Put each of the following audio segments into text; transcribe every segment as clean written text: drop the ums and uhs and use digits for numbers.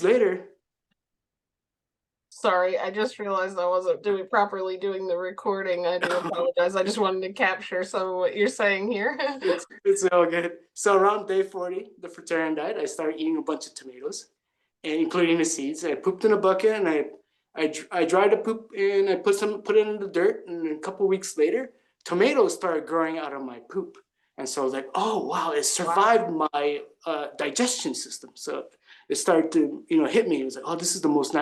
later. Sorry, I just realized I wasn't properly doing the recording. I do apologize. I just wanted to capture some of what you're saying here. It's all good. So around day 40, the Fruitarian diet, I started eating a bunch of tomatoes, and including the seeds. I pooped in a bucket, and I dried the poop and I put it in the dirt. And a couple of weeks later, tomatoes started growing out of my poop. And so I was like, oh wow, it survived my digestion system. So it started to hit me. It was like, oh, this is the most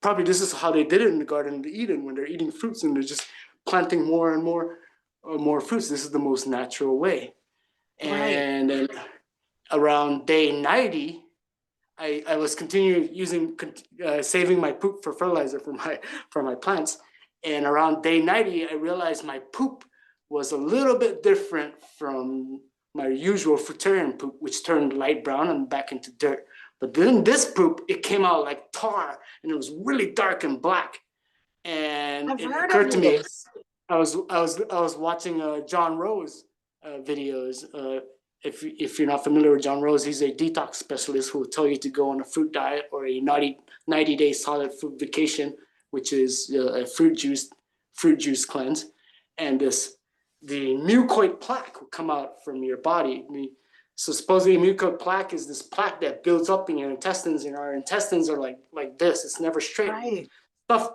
probably this is how they did it in the Garden of Eden when they're eating fruits and they're just planting more and more fruits. This is the most natural way. Right. And then around day 90, I was continuing using saving my poop for fertilizer for my plants. And around day 90, I realized my poop was a little bit different from my usual Fruitarian poop, which turned light brown and back into dirt. But then this poop, it came out like tar, and it was really dark and black. And I've it heard occurred to of me, this. I was watching John Rose videos. If you're not familiar with John Rose, he's a detox specialist who will tell you to go on a fruit diet or a 90-day solid fruit vacation, which is a fruit juice cleanse. And the mucoid plaque will come out from your body. So supposedly mucoid plaque is this plaque that builds up in your intestines, and our intestines are like this. It's never straight. Right.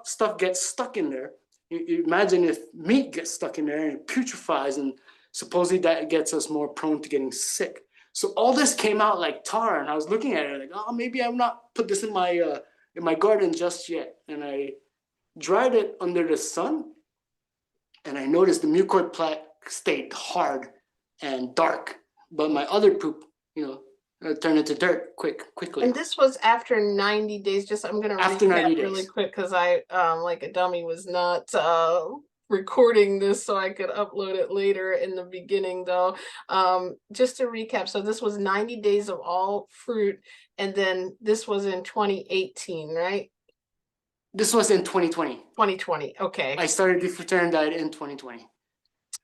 Stuff gets stuck in there. You imagine if meat gets stuck in there and it putrefies, and supposedly that gets us more prone to getting sick. So all this came out like tar, and I was looking at it like, oh, maybe I'm not put this in my garden just yet. And I dried it under the sun, and I noticed the mucoid plaque stayed hard and dark, but my other poop, turned into dirt quickly. And this was after 90 days. Just I'm gonna After 90 recap really days. quick because I like a dummy was not recording this so I could upload it later. In the beginning though, just to recap, so this was 90 days of all fruit, and then this was in 2018, right? This was in 2020. 2020. Okay. I started the Fruitarian diet in 2020.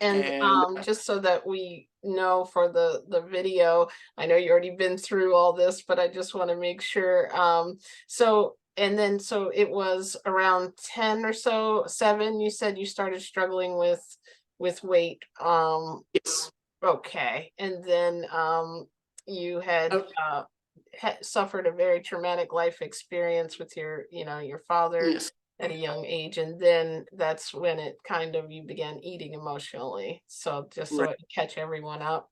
And just so that we know for the video, I know you already been through all this, but I just want to make sure. So it was around 10 or so, 7, you said you started struggling with weight. Yes. Okay. And then you had suffered a very traumatic life experience with your father. Yes. At a young age, and then that's when it kind of you began eating emotionally. So just so Right. it can catch everyone up.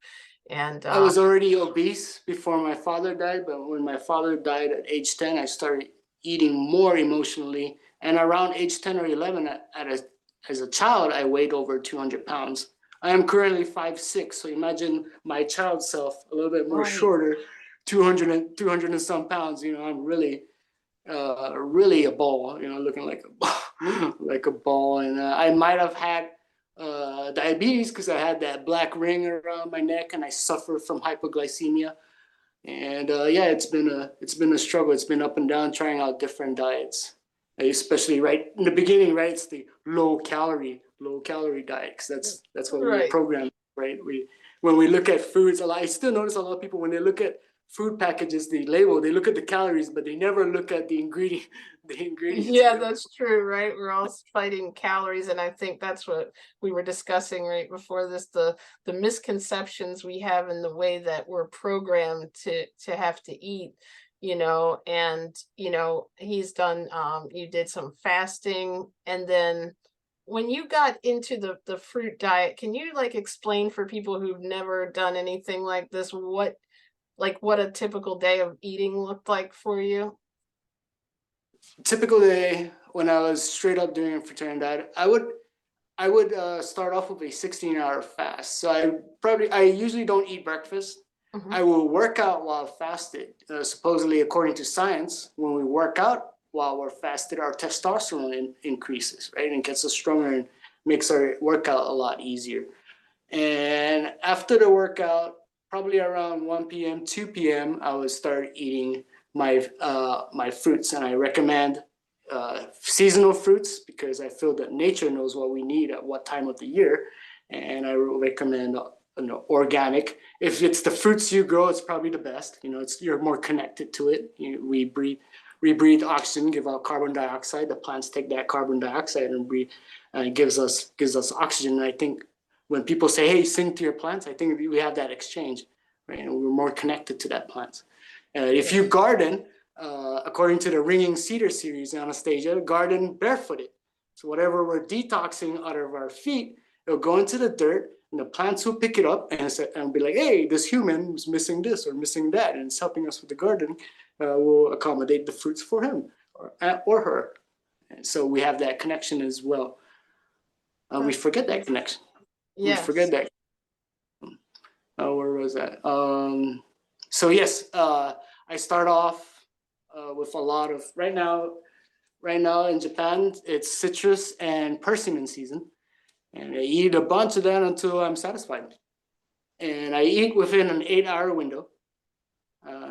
And I was already obese before my father died, but when my father died at age 10, I started eating more emotionally. And around age 10 or 11, as a child, I weighed over 200 pounds. I am currently 5'6", so imagine my child self, a little bit more shorter, 200 and some pounds. I'm really a ball, looking like a ball, like a ball. And I might have had diabetes because I had that black ring around my neck, and I suffer from hypoglycemia. And yeah, it's been a struggle. It's been up and down trying out different diets, especially right in the beginning. Right, it's the low calorie diet, because that's what we program. Right, when we look at foods, I still notice a lot of people when they look at food packages, the label, they look at the calories, but they never look at the ingredients. Yeah, that's true, right? We're all fighting calories, and I think that's what we were discussing right before this, the misconceptions we have in the way that we're programmed to have to eat, and he's done you did some fasting, and then when you got into the fruit diet, can you like explain for people who've never done anything like this what a typical day of eating looked like for you? Typical day when I was straight up doing a Fruitarian diet, I would start off with a 16-hour fast. So I usually don't eat breakfast. I will work out while fasted. Supposedly, according to science, when we work out while we're fasted, our testosterone increases, right, and gets us stronger and makes our workout a lot easier. And after the workout, probably around 1 p.m., 2 p.m., I would start eating my fruits, and I recommend seasonal fruits because I feel that nature knows what we need at what time of the year, and I recommend organic. If it's the fruits you grow, it's probably the best. You're more connected to it. We breathe oxygen, give out carbon dioxide. The plants take that carbon dioxide and breathe, gives us oxygen. And I think when people say, "Hey, sing to your plants," I think we have that exchange, right? And we're more connected to that plant. If you garden, according to the Ringing Cedar series, Anastasia, garden barefooted. So whatever we're detoxing out of our feet, it'll go into the dirt, and the plants will pick it up and be like, "Hey, this human is missing this or missing that, and it's helping us with the garden. We'll accommodate the fruits for him or her." And so we have that connection as well. We forget that connection. Yes. We forget that. Where was that? So yes, I start off with a lot of right now in Japan, it's citrus and persimmon season. And I eat a bunch of that until I'm satisfied. And I eat within an 8-hour window.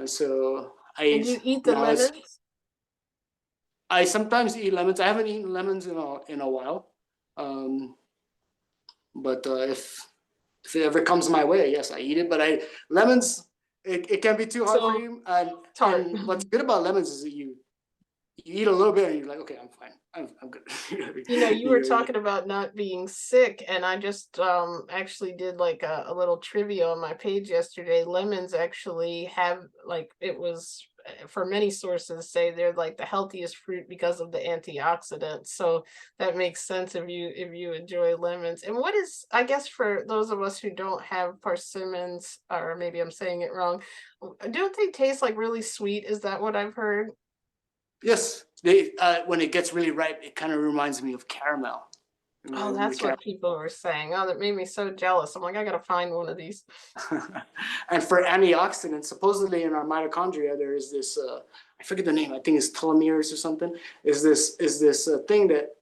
So Did you eat the lemons? I sometimes eat lemons. I haven't eaten lemons in a while. But if it ever comes my way, yes, I eat it. But lemons, it can be too hard for you. And what's good about lemons is that you eat a little bit and you're like, okay, I'm fine. I'm good. You were talking about not being sick, and I just actually did like a little trivia on my page yesterday. Lemons actually have, like, it was, for many sources say they're like the healthiest fruit because of the antioxidants. So that makes sense if you enjoy lemons. And what is, I guess, for those of us who don't have persimmons, or maybe I'm saying it wrong, don't they taste like really sweet? Is that what I've heard? Yes, when it gets really ripe, it kind of reminds me of caramel. Oh, that's what people were saying. Oh, that made me so jealous. I'm like, I gotta find one of these. And for antioxidants, supposedly in our mitochondria, there is this, I forget the name, I think it's telomeres or something, is this thing that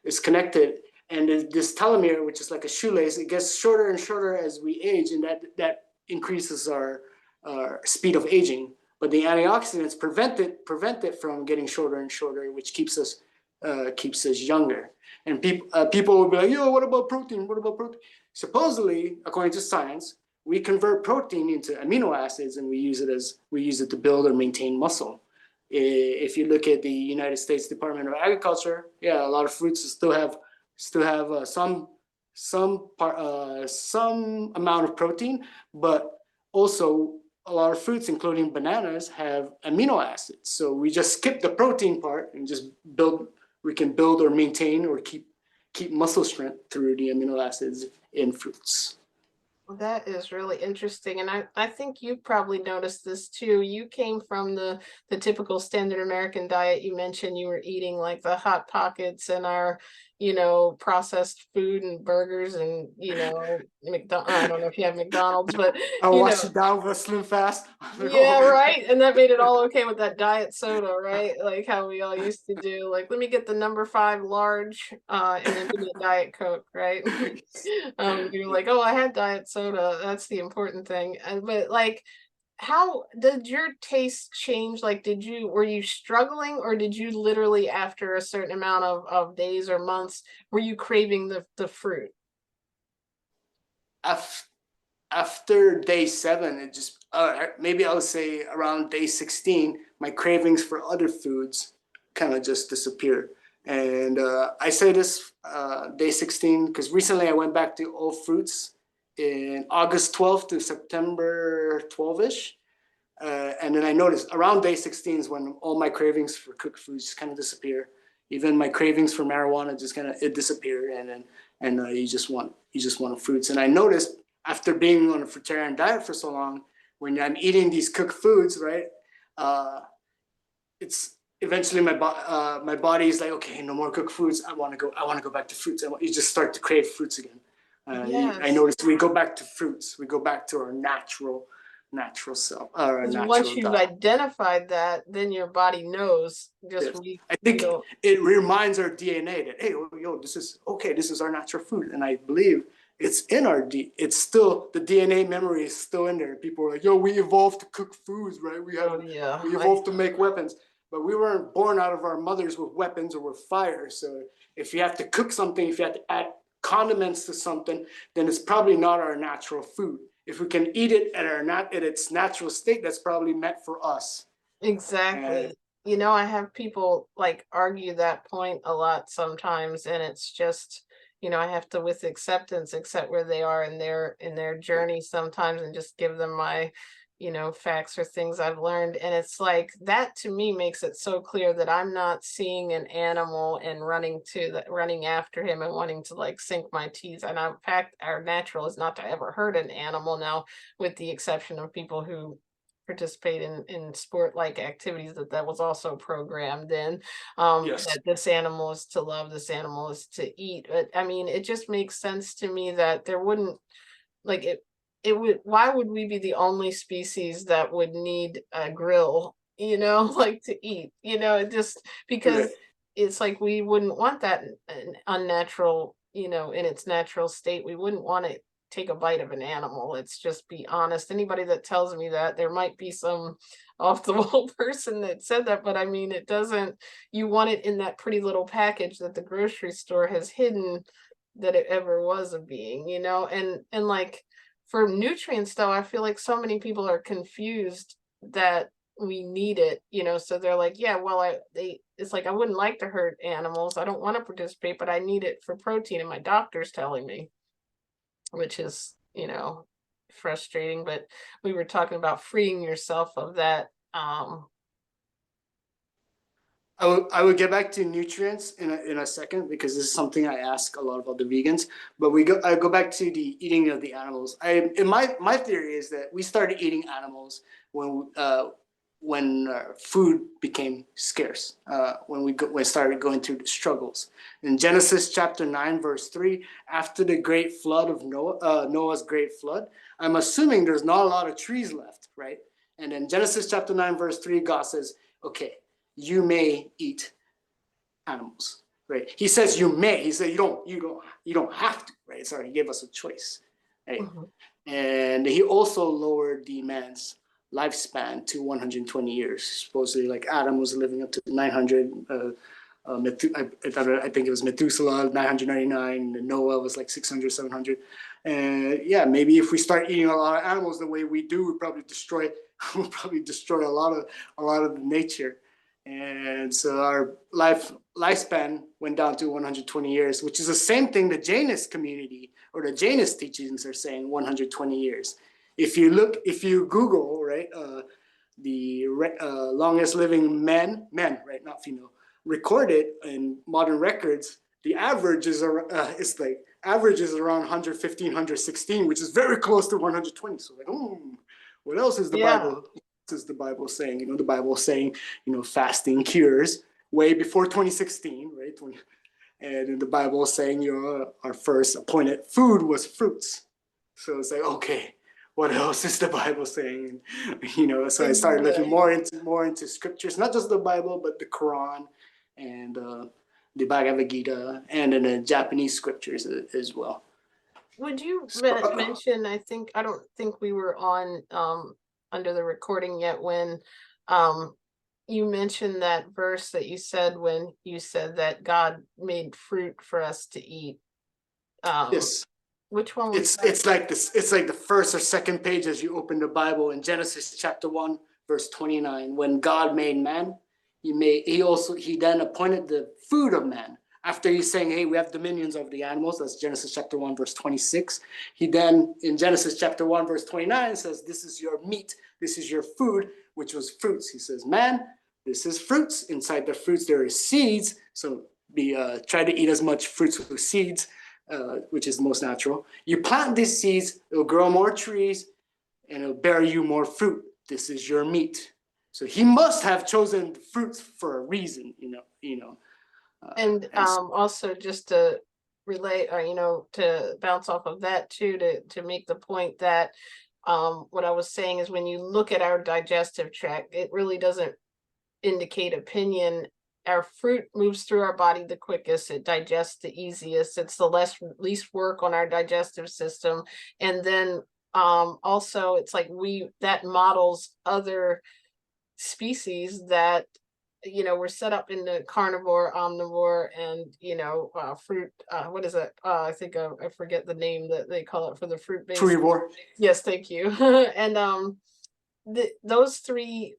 is connected. And this telomere, which is like a shoelace, it gets shorter and shorter as we age, and that increases our speed of aging. But the antioxidants prevent it from getting shorter and shorter, which keeps us younger. And people will be like, "Yo, what about protein? What about protein?" Supposedly, according to science, we convert protein into amino acids, and we use it to build or maintain muscle. If you look at the United States Department of Agriculture, yeah, a lot of fruits still have some amount of protein, but also a lot of fruits, including bananas, have amino acids. So we just skip the protein part and just we can build or maintain or keep muscle strength through the amino acids in fruits. Well, that is really interesting. And I think you probably noticed this too. You came from the typical standard American diet. You mentioned you were eating like the Hot Pockets and our, processed food and burgers and, I don't know if you have McDonald's, but I'll wash it down with a Slim Fast. Yeah, right. And that made it all okay with that diet soda, right? Like how we all used to do, like, let me get the number 5 large, and then give me a Diet Coke, right? You're like, oh, I had diet soda. That's the important thing. But like, how did your taste change? Like, were you struggling, or did you literally, after a certain amount of days or months, were you craving the fruit? After day 7, it just maybe I would say around day 16, my cravings for other foods kind of just disappeared. And I say this day 16 because recently I went back to all fruits in August 12th to September 12ish. And then I noticed around day 16 is when all my cravings for cooked foods just kind of disappear. Even my cravings for marijuana just it disappeared, and you just want fruits. And I noticed after being on a fruitarian diet for so long, when I'm eating these cooked foods, right, it's eventually my body is like, okay, no more cooked foods. I want to go back to fruits. You just start to crave fruits again. Yes. I noticed we go back to fruits. We go back to our natural self. Once you've identified that, then your body knows. Yes. I think it reminds our DNA that, hey, this is our natural food, and I believe it's in our it's still, the DNA memory is still in there. People are like, yo, we evolved to cook foods, right? We evolved to make weapons, but we weren't born out of our mothers with weapons or with fire. So if you have to cook something, if you have to condiments to something, then it's probably not our natural food. If we can eat it at its natural state, that's probably meant for us. Exactly. You know, I have people like argue that point a lot sometimes, and it's just, you know, I have to with acceptance accept where they are in their journey sometimes and just give them my, you know, facts or things I've learned. And it's like that to me makes it so clear that I'm not seeing an animal and running after him and wanting to like sink my teeth. And in fact, our natural is not to ever hurt an animal now, with the exception of people who participate in sport like activities that was also programmed in, Yes. that this animal is to love, this animal is to eat. But I mean, it just makes sense to me that there wouldn't, like, it would, why would we be the only species that would need a grill, you know, like to eat, you know, it just because Right. it's like we wouldn't want that unnatural, you know, in its natural state. We wouldn't want to take a bite of an animal. Let's just be honest. Anybody that tells me that, there might be some off the wall person that said that, but I mean, it doesn't, you want it in that pretty little package that the grocery store has hidden that it ever was a being, you know, and like for nutrients though, I feel like so many people are confused that we need it, you know, so they're like, yeah, well, it's like, I wouldn't like to hurt animals. I don't want to participate, but I need it for protein. And my doctor's telling me, which is, you know, frustrating. But we were talking about freeing yourself of that. I would get back to nutrients in a second, because this is something I ask a lot about the vegans. But I go back to the eating of the animals. My theory is that we started eating animals when food became scarce, when we started going through the struggles. In Genesis chapter 9 verse 3, after the great flood of Noah's great flood, I'm assuming there's not a lot of trees left, right? And then Genesis chapter 9 verse 3, God says, okay, you may eat animals, right? He says you may. He said you don't have to, right? Sorry, he gave us a choice, right? Mhm. And he also lowered the man's lifespan to 120 years. Supposedly, like Adam was living up to 900. I think it was Methuselah 999, and Noah was like 600, 700. And yeah, maybe if we start eating a lot of animals the way we do, we'll probably destroy a lot of the nature. And so our lifespan went down to 120 years, which is the same thing the Jainist community or the Jainist teachings are saying, 120 years. If you Google, right, the longest living men, right, not female, recorded in modern records, the average is around 115, 116, which is very close to 120. So like, what else is the Yeah. Bible? Is the Bible saying? The Bible is saying, fasting cures way before 2016, right? And the Bible is saying, our first appointed food was fruits. So it's like, okay, what else is the Bible saying? So I started looking more into scriptures, not just the Bible, but the Quran and the Bhagavad Gita, and in the Japanese scriptures as well. Would you mention, I don't think we were on under the recording yet when you mentioned that verse that you said when you said that God made fruit for us to eat. Yes. Which one was that? It's like this. It's like the first or second page as you open the Bible in Genesis chapter 1, verse 29. When God made man, he then appointed the food of man. After he's saying, hey, we have dominions over the animals, that's Genesis chapter 1, verse 26. He then, in Genesis chapter 1, verse 29, says, this is your meat, this is your food, which was fruits. He says, man, this is fruits. Inside the fruits, there is seeds. So try to eat as much fruits with seeds, which is the most natural. You plant these seeds, it'll grow more trees, and it'll bear you more fruit. This is your meat. So he must have chosen fruits for a reason, And also just to relate, or to bounce off of that too, to make the point that what I was saying is when you look at our digestive tract, it really doesn't indicate opinion. Our fruit moves through our body the quickest, it digests the easiest, it's the least work on our digestive system. And then also it's like that models other species that you know, we're set up in the carnivore, omnivore, and, you know, fruit, what is it? I think I forget the name that they call it for the fruit-based. Frugivore. Yes, thank you. And those three,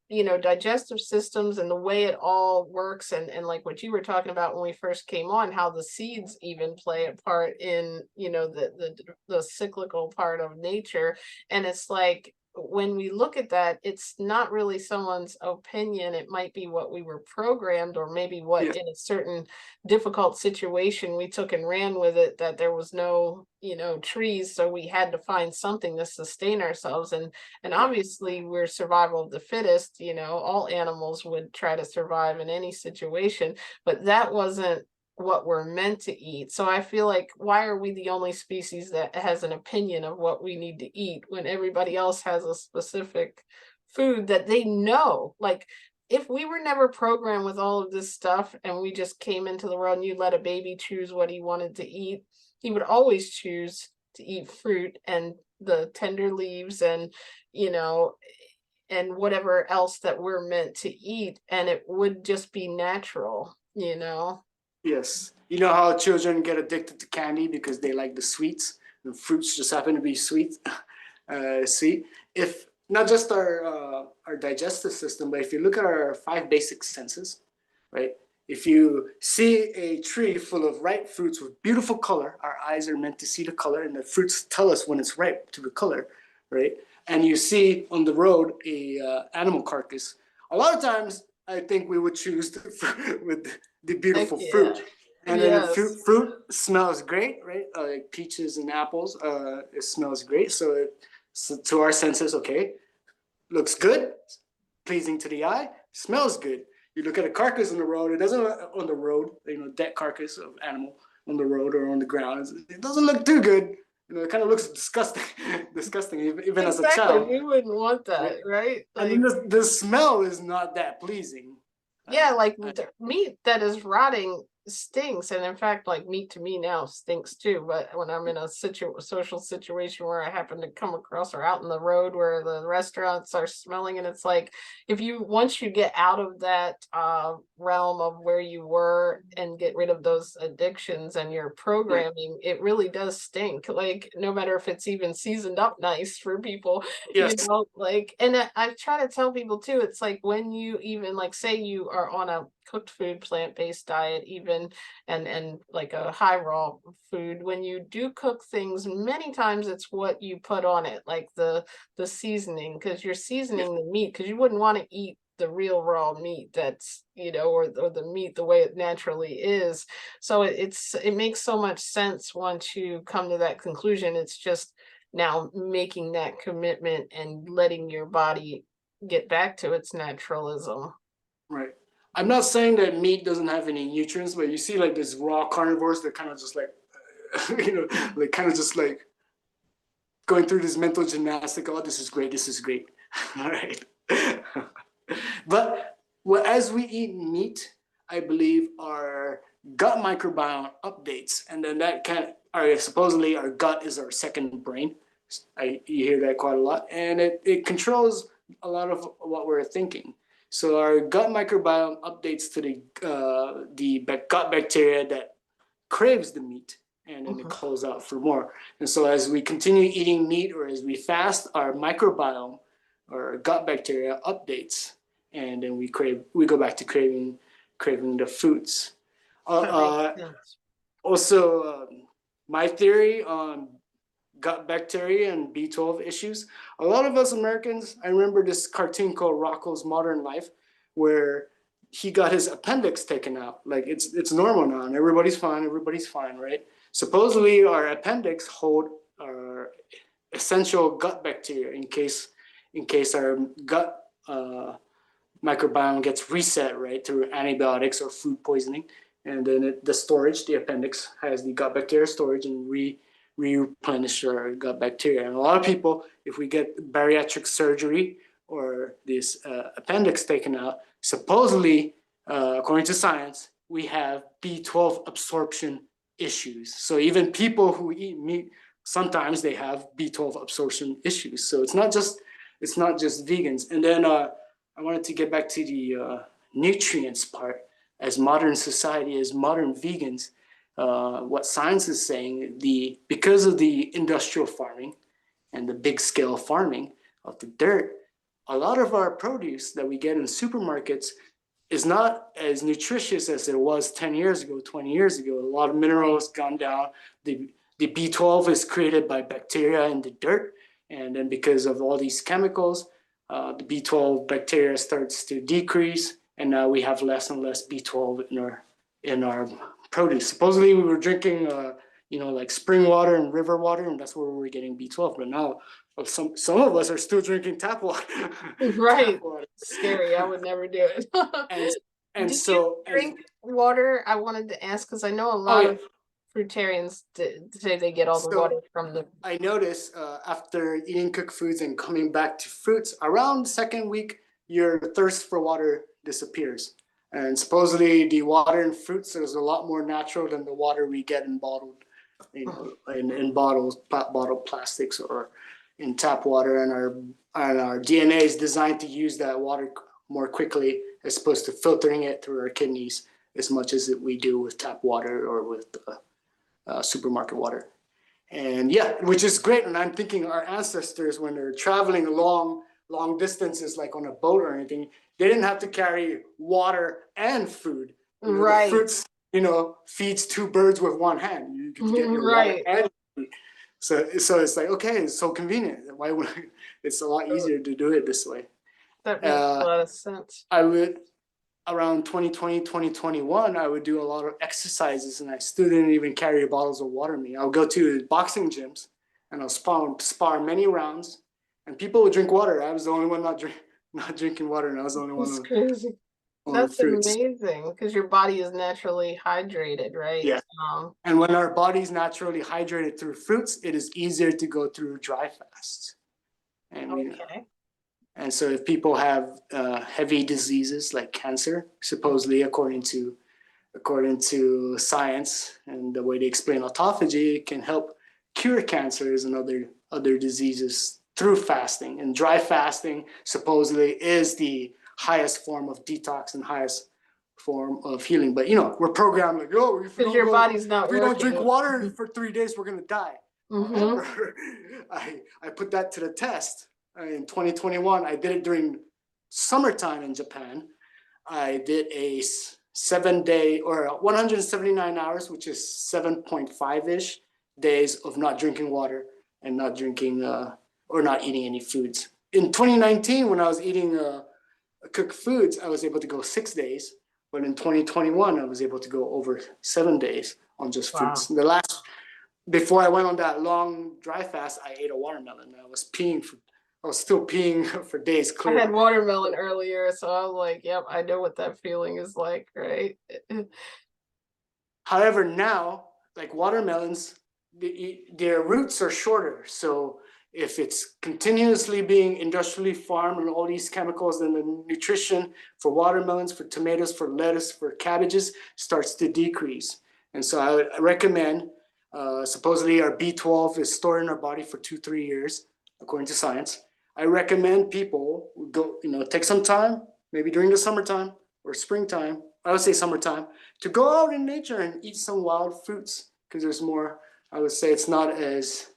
you know, digestive systems and the way it all works, and like what you were talking about when we first came on, how the seeds even play a part in, you know, the cyclical part of nature. And it's like, when we look at that, it's not really someone's opinion. It might be what we were programmed, or maybe what Yes. in a certain difficult situation we took and ran with it, that there was no, you know, trees, so we had to find something to sustain ourselves. And obviously we're survival of the fittest, you know, all animals would try to survive in any situation, but that wasn't what we're meant to eat. So I feel like, why are we the only species that has an opinion of what we need to eat when everybody else has a specific food that they know? Like, if we were never programmed with all of this stuff and we just came into the world and you let a baby choose what he wanted to eat, he would always choose to eat fruit and the tender leaves, and, you know, and whatever else that we're meant to eat, and it would just be natural, you know. Yes. You know how children get addicted to candy because they like the sweets, and fruits just happen to be sweet. Sweet. If not just our digestive system, but if you look at our 5 basic senses, right? If you see a tree full of ripe fruits with beautiful color, our eyes are meant to see the color, and the fruits tell us when it's ripe to the color, right? And you see on the road a animal carcass. A lot of times, I think we would choose with the beautiful Heck fruit. yeah. And then the Yes. fruit smells great, right? Like peaches and apples, it smells great. So to our senses, okay, looks good, pleasing to the eye, smells good. You look at a carcass on the road, it doesn't on the road, you know, dead carcass of animal on the road or on the ground. It doesn't look too good. You know, it kind of looks disgusting, disgusting, even as a Exactly. child. We wouldn't want Right? that, right? And then Like, the smell is not that pleasing. yeah, like Uh, the meat that is rotting stinks. And in fact, like, meat to me now stinks too. But when I'm in a social situation where I happen to come across, or out in the road where the restaurants are smelling, and it's like, if you, once you get out of that realm of where you were and get rid of those addictions and your right. programming, it really does stink. Like, no matter if it's even seasoned up nice for people, you Yes. know, like. And I try to tell people too, it's like, when you even, like, say you are on a cooked food plant-based diet even, and like a high raw food, when you do cook things, many times it's what you put on it, like the seasoning, because you're Yes. seasoning the meat, because you wouldn't want to eat the real raw meat that's, you know, or the meat the way it naturally is. So it makes so much sense once you come to that conclusion. It's just now making that commitment and letting your body get back to its naturalism. Right. I'm not saying that meat doesn't have any nutrients, but you see like this raw carnivores that kind of just like, you know, like kind of just like going through this mental gymnastic. Oh, this is great. This is great. All right. But well, as we eat meat, I believe our gut microbiome updates, and then that can, our supposedly our gut is our second brain. You hear that quite a lot, and it controls a lot of what we're thinking. So our gut microbiome updates to the gut bacteria that craves the meat, and then it Mhm. calls out for more. And so as we continue eating meat or as we fast, our microbiome or gut bacteria updates, and then we go back to craving the foods. That makes Uh, sense. Also, my theory on gut bacteria and B12 issues. A lot of us Americans, I remember this cartoon called Rocco's Modern Life, where he got his appendix taken out. Like it's normal now, and everybody's fine, right? Supposedly, our appendix hold our essential gut bacteria in case our gut microbiome gets reset, right, through antibiotics or food poisoning. And then the storage, the appendix has the gut bacteria storage and replenish our gut bacteria. And a lot of people, if we get bariatric surgery or this appendix taken out, supposedly, according to science, we have B12 absorption issues. So even people who eat meat, sometimes they have B12 absorption issues. So it's not just vegans. And then I wanted to get back to nutrients part, as modern society, as modern vegans, what science is saying, because of the industrial farming and the big scale farming of the dirt, a lot of our produce that we get in supermarkets is not as nutritious as it was 10 years ago, 20 years ago. A lot of minerals gone down. The B12 is created by bacteria in the dirt. And then because of all these chemicals, the B12 bacteria starts to decrease. And now we have less and less B12 in our produce. Supposedly we were drinking, like spring water and river water, and that's where we were getting B12. But now some of us are still drinking tap water. Right. Tap water. Scary. I would never do it. And Did so you drink water? I wanted to ask because I know a lot of fruitarians say they get all the water from the. I noticed after eating cooked foods and coming back to fruits, around the second week, your thirst for water disappears. And supposedly the water in fruits is a lot more natural than the water we get in bottled, in bottles, bottled plastics or in tap water. And our DNA is designed to use that water more quickly as opposed to filtering it through our kidneys as much as we do with tap water or with supermarket water. And yeah, which is great. And I'm thinking our ancestors, when they're traveling long distances, like on a boat or anything, they didn't have to carry water and food. Right. The fruits, feeds two birds with one hand. You could get your water and food. So it's like, okay, it's so convenient. Why would it's a lot easier to do it this way. That makes a lot of sense. I would, around 2020, 2021, I would do a lot of exercises, and I still didn't even carry bottles of water with me. I would go to boxing gyms and I'll spar many rounds, and people would drink water. I was the only one not drinking water, and I was the only one. That's crazy. That's amazing because your body is naturally hydrated, right? Yeah. And when our body's naturally hydrated through fruits, it is easier to go through dry fasts. And and so if people have heavy diseases like cancer, supposedly according to science and the way they explain autophagy, it can help cure cancers and other diseases through fasting. And dry fasting supposedly is the highest form of detox and highest form of healing. But we're programmed like, if your body's not if we don't drink water for 3 days, we're gonna die. However, I put that to the test. In 2021, I did it during summertime in Japan. I did a 7-day or 179 hours, which is 7.5-ish days of not drinking water and not drinking or not eating any foods. In 2019, when I was eating cooked foods, I was able to go 6 days. But in 2021, I was able to go over 7 days on just fruits. Before I went on that long dry fast, I ate a watermelon. I was still peeing for days clear. I had watermelon earlier, so I was like, yep, I know what that feeling is like, right? However, now, like watermelons, their roots are shorter. So if it's continuously being industrially farmed and all these chemicals, then the nutrition for watermelons, for tomatoes, for lettuce, for cabbages starts to decrease. And so I would recommend, supposedly our B12 is stored in our body for 2-3 years, according to science. I recommend people go, take some time, maybe during the summertime or springtime, I would say summertime, to go out in nature and eat some wild fruits, because there's more, I would say it's not as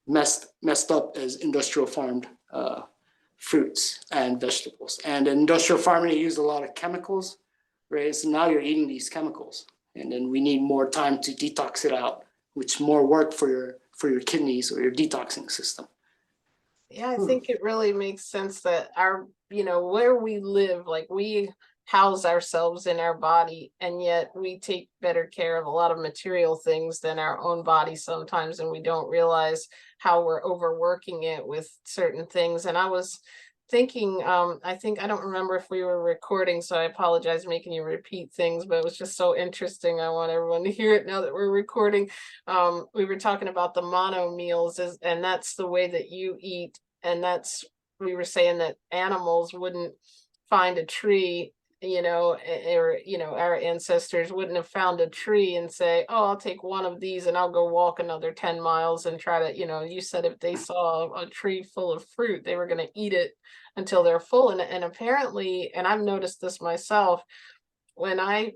messed up as industrial farmed fruits and vegetables. And industrial farming, they use a lot of chemicals, right? So now you're eating these chemicals, and then we need more time to detox it out, which more work for your kidneys or your detoxing system. Yeah, I think it really makes sense that our, where we live, like we house ourselves in our body, and yet we take better care of a lot of material things than our own body sometimes, and we don't realize how we're overworking it with certain things. And I was thinking, I don't remember if we were recording, so I apologize making you repeat things, but it was just so interesting. I want everyone to hear it now that we're recording. We were talking about the mono meals, and that's the way that you eat. And we were saying that animals wouldn't find a tree or our ancestors wouldn't have found a tree and say, oh, I'll take one of these and I'll go walk another 10 miles and try to, you said if they saw a tree full of fruit, they were going to eat it until they're full. And apparently, and I've noticed this myself, when I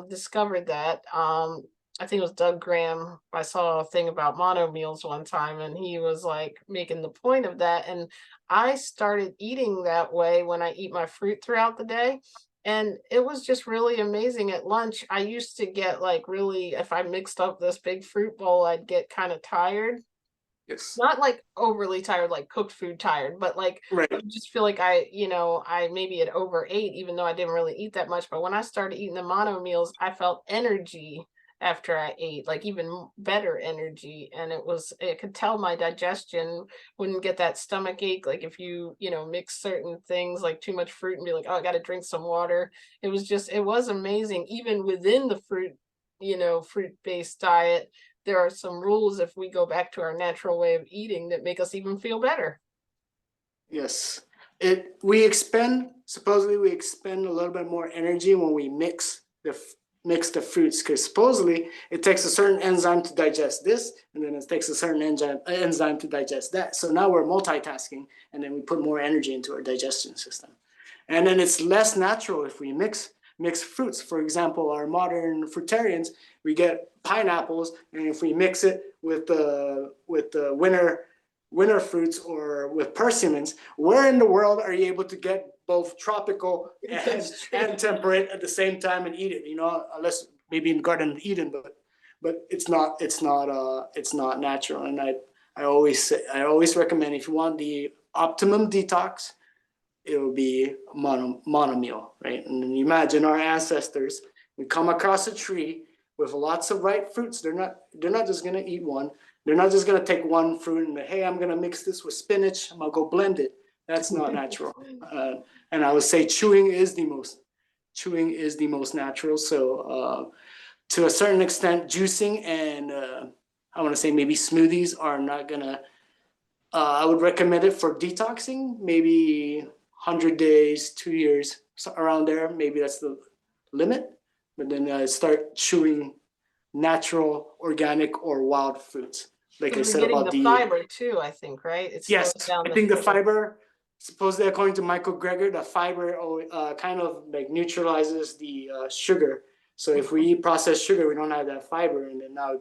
discovered that, I think it was Doug Graham, I saw a thing about mono meals one time, and he was like making the point of that. And I started eating that way when I eat my fruit throughout the day. And it was just really amazing. At lunch, I used to get like really, if I mixed up this big fruit bowl, I'd get kind of tired. Yes. Not like overly tired, like cooked food tired, but like Right. I just feel like I maybe had overate, even though I didn't really eat that much. But when I started eating the mono meals, I felt energy after I ate, like even better energy. And it could tell my digestion wouldn't get that stomach ache. Like if mix certain things like too much fruit and be like, oh, I got to drink some water. It was amazing. Even within the fruit-based diet, there are some rules if we go back to our natural way of eating that make us even feel better. Yes. Supposedly we expend a little bit more energy when we mix the fruits, because supposedly it takes a certain enzyme to digest this, and then it takes a certain enzyme to digest that. So now we're multitasking, and then we put more energy into our digestion system. And then it's less natural if we mix fruits. For example, our modern fruitarians, we get pineapples, and if we mix it with the winter fruits or with persimmons, where in the world are you able to get both tropical and temperate at the same time and eat it? Unless maybe in Garden of Eden, but it's not natural. And I always recommend, if you want the optimum detox, it will be mono meal, right? And then imagine our ancestors, we come across a tree with lots of ripe fruits. They're not just gonna eat one. They're not just gonna take one fruit and hey, I'm gonna mix this with spinach. I'm gonna go blend it. That's not natural. And I would say chewing is the most natural. So to a certain extent, juicing and I want to say maybe smoothies are not gonna. I would recommend it for detoxing, maybe 100 days, 2 years, so around there. Maybe that's the limit. But then start chewing natural, organic, or wild fruits. Like I said getting about the fiber too, I think, right? It slows yes, down I think the fiber, supposedly according to Michael Greger, the fiber kind of like neutralizes the sugar. So if we eat processed sugar, we don't have that fiber, and then now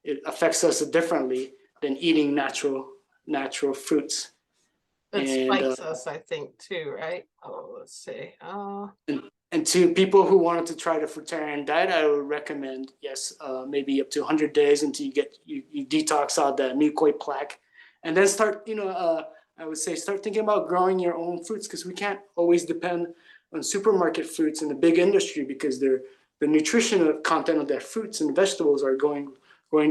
it affects us differently than eating natural fruits. It And spikes us, I think, too, right? Oh, let's see. and to people who wanted to try the fruitarian diet, I would recommend, yes, maybe up to 100 days until you detox out the mucoid plaque, and then start, I would say start thinking about growing your own fruits, because we can't always depend on supermarket fruits in the big industry, because the nutritional content of their fruits and vegetables are going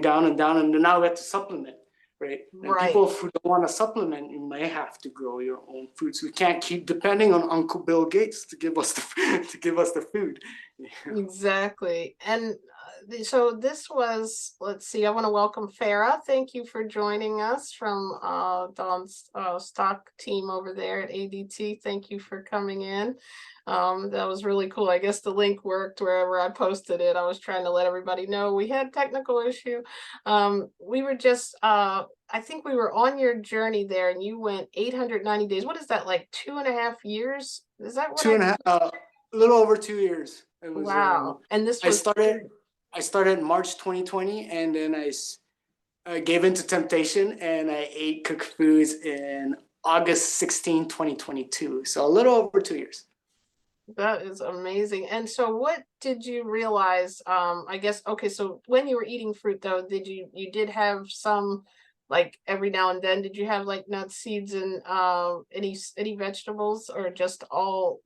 down and down, and now we have to supplement. Right. And people who don't want to supplement, you may have to grow your own fruits. We can't keep depending on Uncle Bill Gates to give us the food. Exactly. And so this was, let's see, I want to welcome Farah. Thank you for joining us from Dawn's stock team over there at ADT. Thank you for coming in. That was really cool. I guess the link worked wherever I posted it. I was trying to let everybody know we had technical issue. We were just, I think we were on your journey there, and you went 890 days. What is that, like 2.5 years? Is that what Two and a half, a little over 2 years. It was, wow. And this was I started in March 2020, and then I gave into temptation and I ate cooked foods in August 16, 2022. So a little over 2 years. That is amazing. And so what did you realize? I guess, okay, so when you were eating fruit though, you did have some, like every now and then, did you have like nuts, seeds, and any vegetables, or just all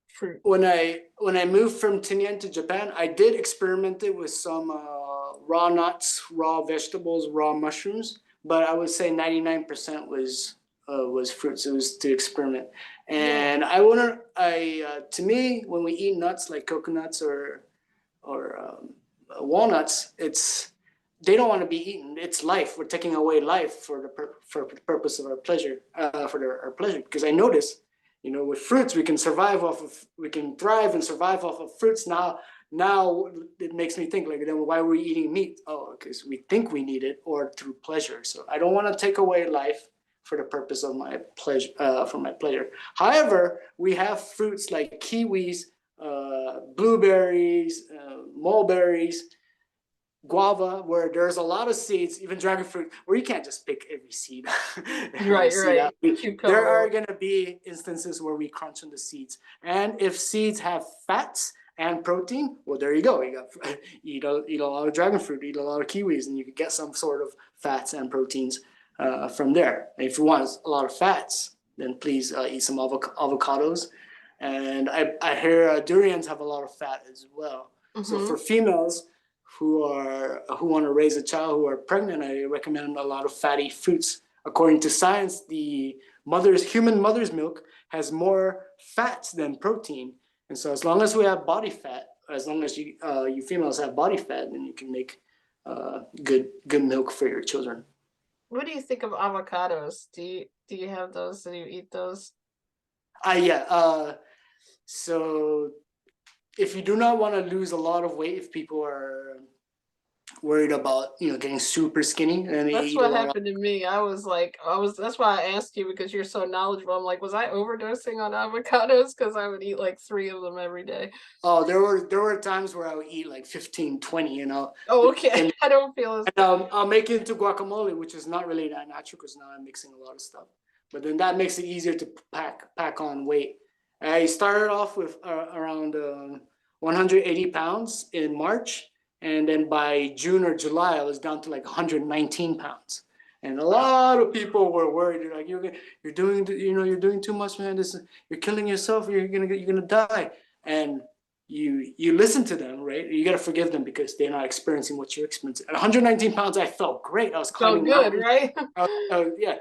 fruit? When I moved from Tinian to Japan, I did experiment it with some raw nuts, raw vegetables, raw mushrooms, but I would say 99% was fruits. It was to experiment. And to me, when we eat nuts like coconuts or walnuts, they don't want to be eaten. It's life. We're taking away life for the purpose of our pleasure, our pleasure. Because I noticed You know, with fruits, we can thrive and survive off of fruits. Now it makes me think, like, then why are we eating meat? Oh, because we think we need it, or through pleasure. So I don't want to take away life for the purpose of my pleasure, for my pleasure. However, we have fruits like kiwis, blueberries, mulberries, guava, where there's a lot of seeds, even dragon fruit, where you can't just pick every seed. Right, right. There Cucumber. are going to be instances where we crunch on the seeds. And if seeds have fats and protein, well, there you go. You got eat a lot of dragon fruit, eat a lot of kiwis, and you can get some sort of fats and proteins from there. And if you want a lot of fats, then please eat some avocados. And I hear durians have a lot of fat as well. So for females who want to raise a child, who are pregnant, I recommend a lot of fatty fruits. According to science, the human mother's milk has more fats than protein. And so as long as we have body fat, as long as you females have body fat, then you can make good milk for your children. What do you think of avocados? Do you have those? Do you eat those? Yeah. So if you do not want to lose a lot of weight, if people are worried about getting super skinny, and they That's eat what a lot happened to me. That's why I asked you, because you're so knowledgeable. I'm like, was I overdosing on avocados? Because I would eat like 3 of them every day. Oh, there were times where I would eat like 15, 20, Oh, okay. And, I don't feel as I'll make it into guacamole, which is not really that natural because now I'm mixing a lot of stuff. But then that makes it easier to pack on weight. I started off with around 180 pounds in March, and then by June or July, I was down to like 119 pounds. And a lot of people were worried. They're like, you're doing too much, man. You're killing yourself. You're gonna die. And you listen to them, right? You got to forgive them because they're not experiencing what you're experiencing. At 119 pounds, I felt great. I was climbing good, right? yeah.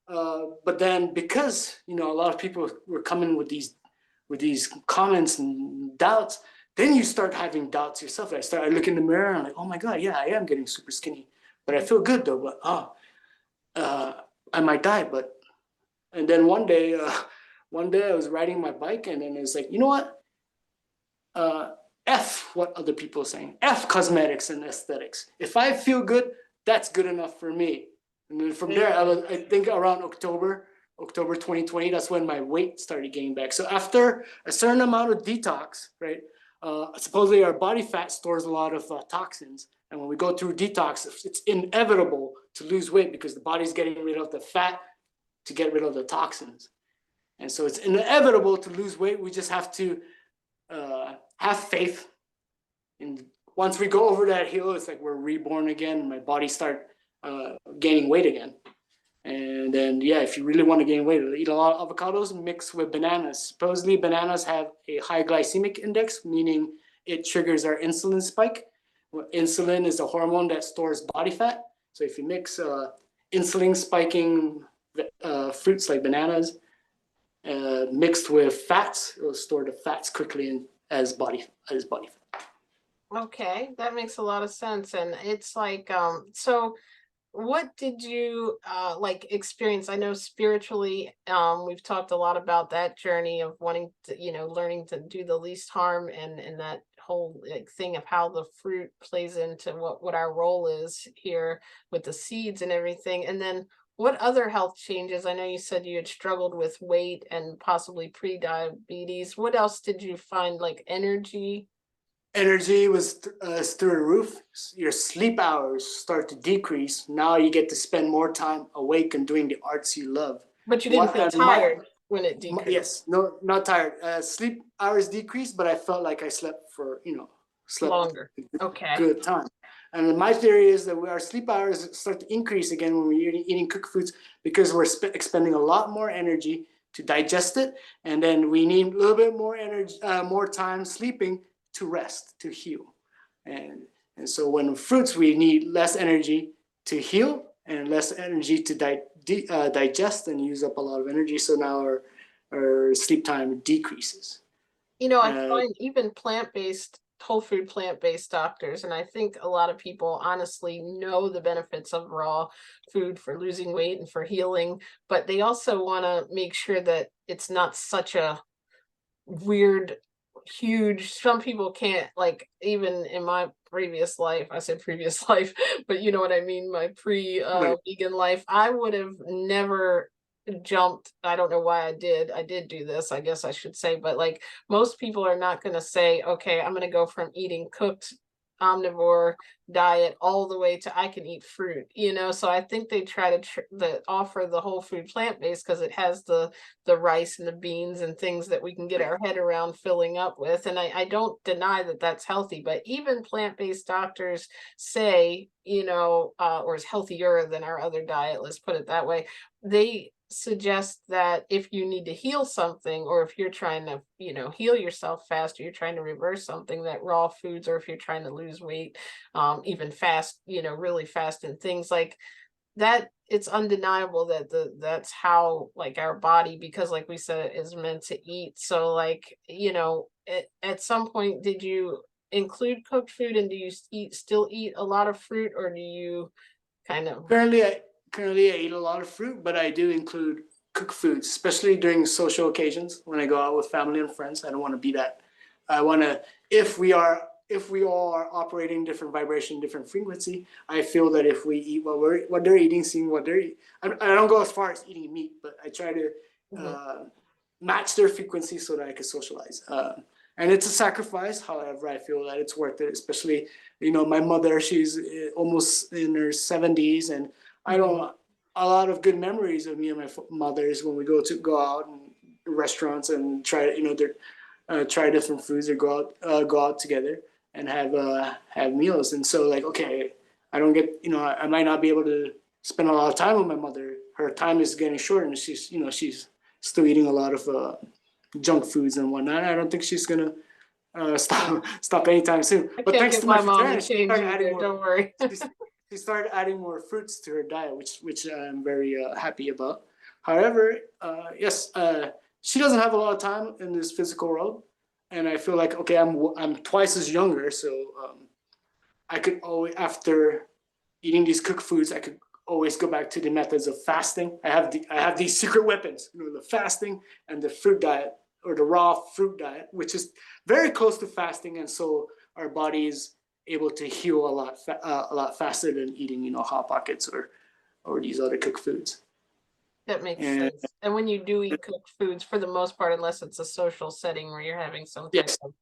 But then because a lot of people were coming with these comments and doubts, then you start having doubts yourself. I look in the mirror and I'm like, oh my God, yeah, I am getting super skinny, but I feel good though. But I might die. And then one day I was riding my bike, and then it's like, you know what? F what other people are saying. F cosmetics and aesthetics. If I feel good, that's good enough for me. And then from there, I think around October 2020, that's when my weight started getting back. So after a certain amount of detox, right? Supposedly our body fat stores a lot of toxins. And when we go through detox, it's inevitable to lose weight because the body's getting rid of the fat to get rid of the toxins. And so it's inevitable to lose weight. We just have to have faith. And once we go over that hill, it's like we're reborn again. My body start gaining weight again. And then, yeah, if you really want to gain weight, eat a lot of avocados mixed with bananas. Supposedly, bananas have a high glycemic index, meaning it triggers our insulin spike. Insulin is a hormone that stores body fat. So if you mix insulin spiking fruits like bananas mixed with fats, it'll store the fats quickly as body fat. Okay, that makes a lot of sense. And it's like, so what did you like experience? I know spiritually, we've talked a lot about that journey of wanting to, learning to do the least harm, and that whole thing of how the fruit plays into what our role is here with the seeds and everything. And then what other health changes? I know you said you had struggled with weight and possibly pre-diabetes. What else did you find, like energy? Energy was through the roof. Your sleep hours start to decrease. Now you get to spend more time awake and doing the arts you love. But you didn't feel tired when it decreased. Yes, no, not tired. Sleep hours decreased, but I felt like I slept Longer. Okay. Good time. And my theory is that our sleep hours start to increase again when we're eating cooked foods because we're expending a lot more energy to digest it, and then we need a little bit more energy, more time sleeping to rest, to heal. And so when fruits, we need less energy to heal and less energy to digest and use up a lot of energy. So now our sleep time decreases. I find even plant-based whole food plant-based doctors, and I think a lot of people honestly know the benefits of raw food for losing weight and for healing, but they also want to make sure that it's not such a weird, huge, some people can't, like, even in my previous life, I said previous life, but you know what I mean, my Right. vegan life, I would have never jumped. I don't know why I did do this, I guess I should say, but like most people are not going to say, okay, I'm going to go from eating cooked omnivore diet all the way to I can eat fruit, you know. So I think they try to offer the whole food plant-based because it has the rice and the beans and things that we can get our head around filling up with. And I don't deny that that's healthy, but even plant-based doctors say, you know, or is healthier than our other diet, let's put it that way. They suggest that if you need to heal something, or if you're trying to, you know, heal yourself fast, or you're trying to reverse something, that raw foods, or if you're trying to lose weight, even fast, you know, really fast, and things like that, it's undeniable that that's how, like, our body, because like we said, is meant to eat. So like, you know, at some point, did you include cooked food, and do you still eat a lot of fruit, or do you kind of? Currently I eat a lot of fruit, but I do include cooked foods, especially during social occasions when I go out with family and friends. I don't want to be that. I want to, if we all are operating different vibration, different frequency, I feel that if we eat what they're eating, seeing what they're eating, I don't go as far as eating meat, but I try to Mhm. uh, match their frequency so that I can socialize. And it's a sacrifice. However, I feel that it's worth it, especially, you know, my mother, she's almost in her 70s, and I Mhm. don't, a lot of good memories of me and my mothers when we go out and restaurants and try, you know, try different foods, or go out together and have meals. And so like, okay, I don't get, you know, I might not be able to spend a lot of time with my mother. Her time is getting short, and she's, you know, she's still eating a lot of junk foods and whatnot. I don't think she's gonna stop anytime soon. I But can't thanks get to my my mom to Fruitarian, change either, don't worry. she's, she started adding more fruits to her diet, which I'm very happy about. However, yes, she doesn't have a lot of time in this physical world, and I feel like, okay, I'm twice as younger, so I could always, after eating these cooked foods, I could always go back to the methods of fasting. I have these secret weapons, you know, the fasting and the fruit diet, or the raw fruit diet, which is very close to fasting, and so our body is able to heal a lot faster than eating, you know, hot pockets or these other cooked foods. That makes And sense. And when you do eat cooked foods, for the most part, unless it's a social setting where you're having some type yes, of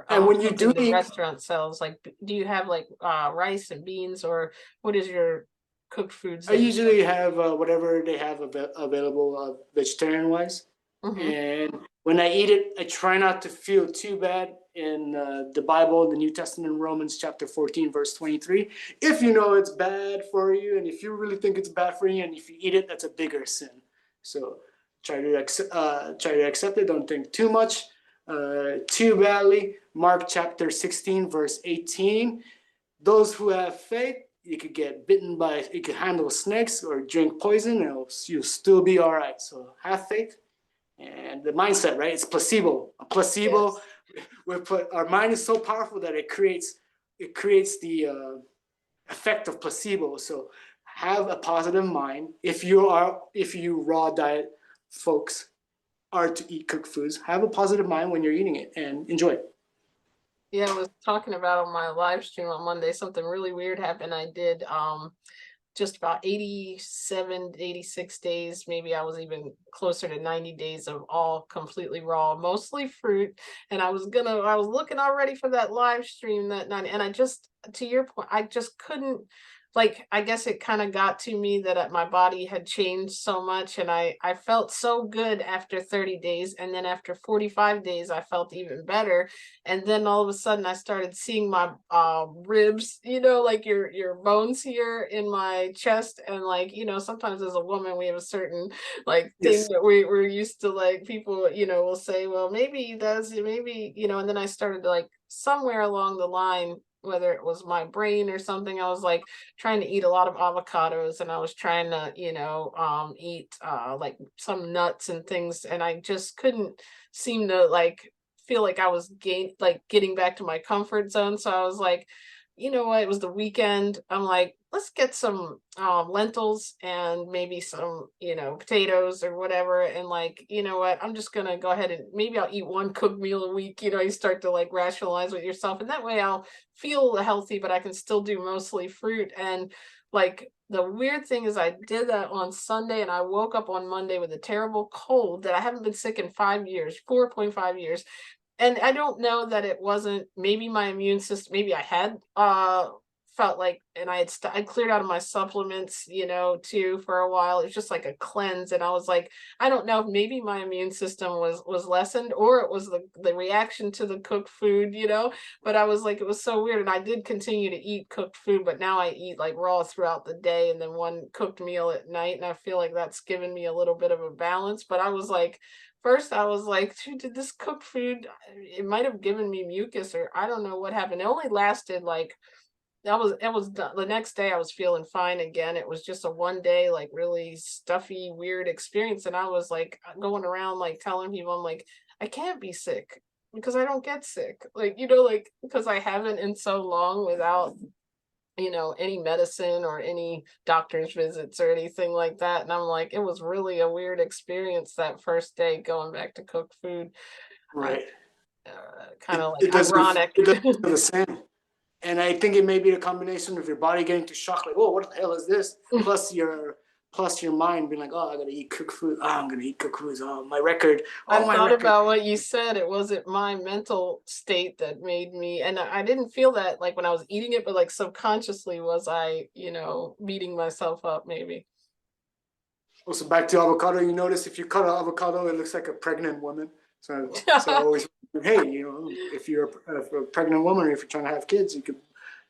and when you do something the eat, restaurant sells, like, do you have like rice and beans, or what is your cooked foods I that you cook? usually have whatever they have available vegetarian wise. Hmm. And when I eat it, I try not to feel too bad. In the Bible, the New Testament, Romans chapter 14, verse 23, if you know it's bad for you, and if you really think it's bad for you, and if you eat it, that's a bigger sin. So try to accept it. Don't think too much, too badly. Mark chapter 16, verse 18. Those who have faith, you could get bitten by, you could handle snakes or drink poison, and you'll still be all right. So have faith. And the mindset, right? It's placebo. A placebo, Yes. our mind is so powerful that it creates the effect of placebo. So have a positive mind. If you raw diet folks are to eat cooked foods, have a positive mind when you're eating it and enjoy it. Yeah, I was talking about on my live stream on Monday, something really weird happened. I did just about 87, 86 days. Maybe I was even closer to 90 days of all completely raw, mostly fruit. And I was looking already for that live stream that night. And I just, to your point, I just couldn't, like, I guess it kind of got to me that my body had changed so much. And I felt so good after 30 days. And then after 45 days, I felt even better. And then all of a sudden I started seeing my ribs, you know, like your bones here in my chest. And like, you know, sometimes as a woman we have a certain like thing Yes. that we're used to, like people, you know, will say, well, maybe that's maybe, you know. And then I started to, like, somewhere along the line, whether it was my brain or something, I was like trying to eat a lot of avocados, and I was trying to, you know, eat like some nuts and things, and I just couldn't seem to like feel like I was getting back to my comfort zone. So I was like, you know what, it was the weekend. I'm like, let's get some lentils and maybe some, potatoes or whatever. And like, you know what, I'm just gonna go ahead and maybe I'll eat one cooked meal a week. You start to like rationalize with yourself, and that way I'll feel healthy, but I can still do mostly fruit. And like, the weird thing is I did that on Sunday, and I woke up on Monday with a terrible cold that I haven't been sick in 5 years, 4.5 years. And I don't know that it wasn't, maybe my immune system, maybe I had felt like, and I cleared out of my supplements, too, for a while. It was just like a cleanse, and I was like, I don't know if maybe my immune system was lessened, or it was the reaction to the cooked food, but I was like, it was so weird. And I did continue to eat cooked food, but now I eat like raw throughout the day and then one cooked meal at night, and I feel like that's given me a little bit of a balance. But I was like, first, I was like, dude, did this cooked food, it might have given me mucus, or I don't know what happened. It only lasted like, it was done. The next day I was feeling fine again. It was just a 1 day, like really stuffy, weird experience. And I was like going around like telling people, I'm like, I can't be sick because I don't get sick. Like, like, because I haven't in so long without any medicine or any doctor's visits or anything like that. And I'm like, it was really a weird experience that first day going back to cooked food. Right. Kind of It like doesn't, ironic. it doesn't feel the same. And I think it may be a combination of your body getting to shock, like, "Whoa, what the hell is this?" Plus your mind being like, "Oh, I gotta eat cooked food. Oh, I'm gonna eat cooked foods. Oh, my record. I Oh, my thought record." about what you said. It wasn't my mental state that made me, and I didn't feel that like when I was eating it, but like subconsciously was I, beating myself up maybe. Also, back to avocado. You notice if you cut an avocado, it looks like a pregnant woman. So I always, hey, if you're a pregnant woman, or if you're trying to have kids, you could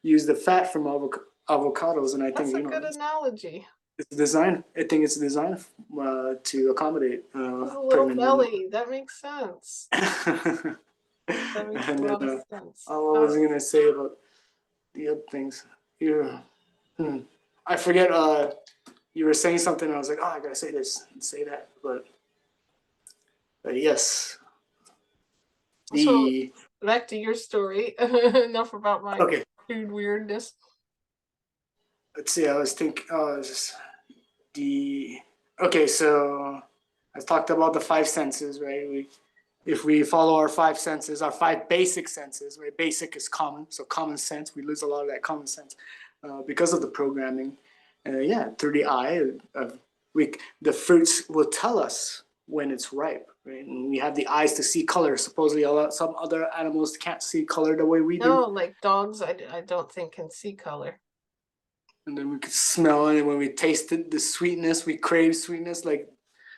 use the fat from avocados. And I That's think a good analogy. it's designed. I think it's designed to accommodate With a little pregnant women. belly. That makes sense. And That makes a then lot of sense. I was gonna say about the other things. I forget. You were saying something. And I was like, oh, I gotta say this and say that. But yes, So the back to your story. Enough about my okay. food weirdness. Let's see. I was thinking. Okay. So I talked about the five senses, right? If we follow our five senses, our five basic senses, right? Basic is common, so common sense. We lose a lot of that common sense because of the programming. Through the eye, the fruits will tell us when it's ripe, right? And we have the eyes to see color. Supposedly, some other animals can't see color the way we do. No, like dogs, I don't think can see color. And then we can smell it, and when we taste it, the sweetness, we crave sweetness, like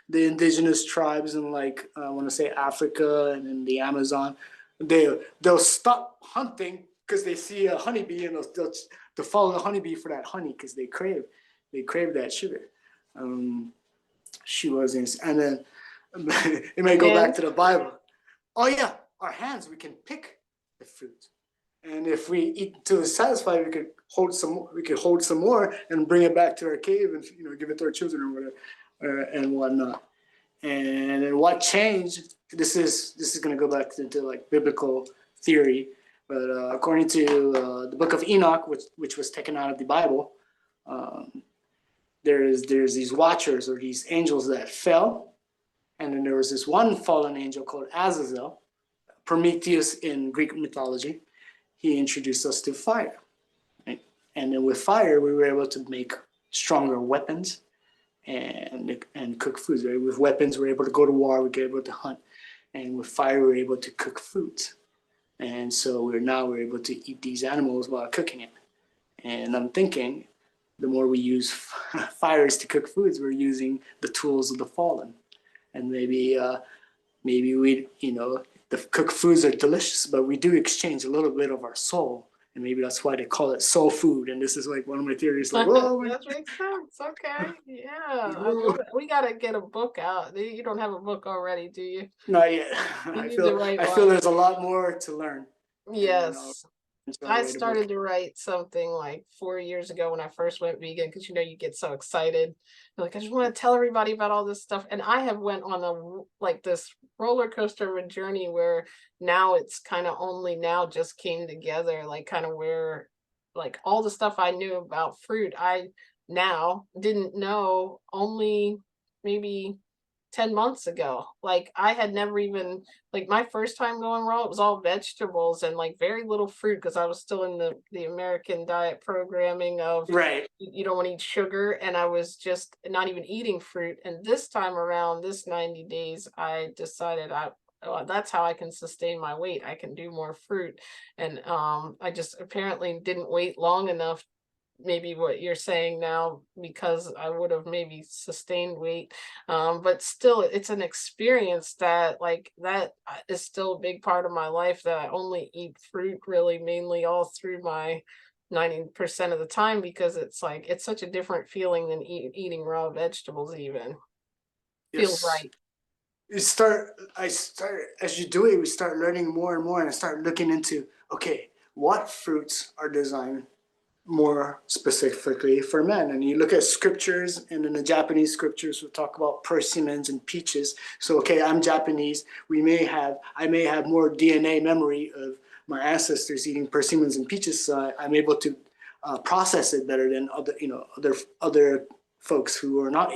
the indigenous tribes in, like, I want to say Africa and in the Amazon. They'll stop hunting because they see a honeybee, and they'll follow the honeybee for that honey because they crave that sugar. She was in, and then it may go back to the Bible. Oh yeah, our hands, we can pick the fruit, and if we eat to satisfy, we could hold some more and bring it back to our cave and give it to our children or whatever, and whatnot. And then what changed? This is going to go back into like biblical theory, but according to the book of Enoch, which was taken out of the Bible, there's these watchers or these angels that fell, and then there was this one fallen angel called Azazel, Prometheus in Greek mythology. He introduced us to fire, right? And then with fire, we were able to make stronger weapons and cook foods, right? With weapons, we're able to go to war, we're able to hunt, and with fire, we're able to cook foods. And so we're able to eat these animals while cooking it. And I'm thinking, the more we use fires to cook foods, we're using the tools of the fallen. And maybe we, the cooked foods are delicious, but we do exchange a little bit of our soul. And maybe that's why they call it soul food. And this is like one of my theories, like, whoa. That makes sense. Okay. Yeah. I love it. We got to get a book out. You don't have a book already, do you? Not yet. You I need to feel write I one. feel there's a lot more to learn. Yes. I write a book. started to write something like 4 years ago when I first went vegan, because you get so excited. You're like, I just want to tell everybody about all this stuff. And I have went on like this roller coaster of a journey where now it's kind of only now just came together, like kind of where like all the stuff I knew about fruit, I now didn't know only maybe 10 months ago. Like I had never even, like my first time going raw, it was all vegetables and like very little fruit, because I was still in the American diet programming of Right. you don't want to eat sugar, and I was just not even eating fruit. And this time around, this 90 days, I decided that's how I can sustain my weight. I can do more fruit. And I just apparently didn't wait long enough, maybe what you're saying now, because I would have maybe sustained weight. But still, it's an experience that like that is still a big part of my life, that I only eat fruit really mainly all through my 90% of the time, because it's like it's such a different feeling than eating raw vegetables even. Feels Yes. right. I start, as you do it, we start learning more and more, and I start looking into, okay, what fruits are designed more specifically for men. And you look at scriptures, and in the Japanese scriptures, we talk about persimmons and peaches. So, okay, I'm Japanese. I may have more DNA memory of my ancestors eating persimmons and peaches, so I'm able to process it better than other folks who are not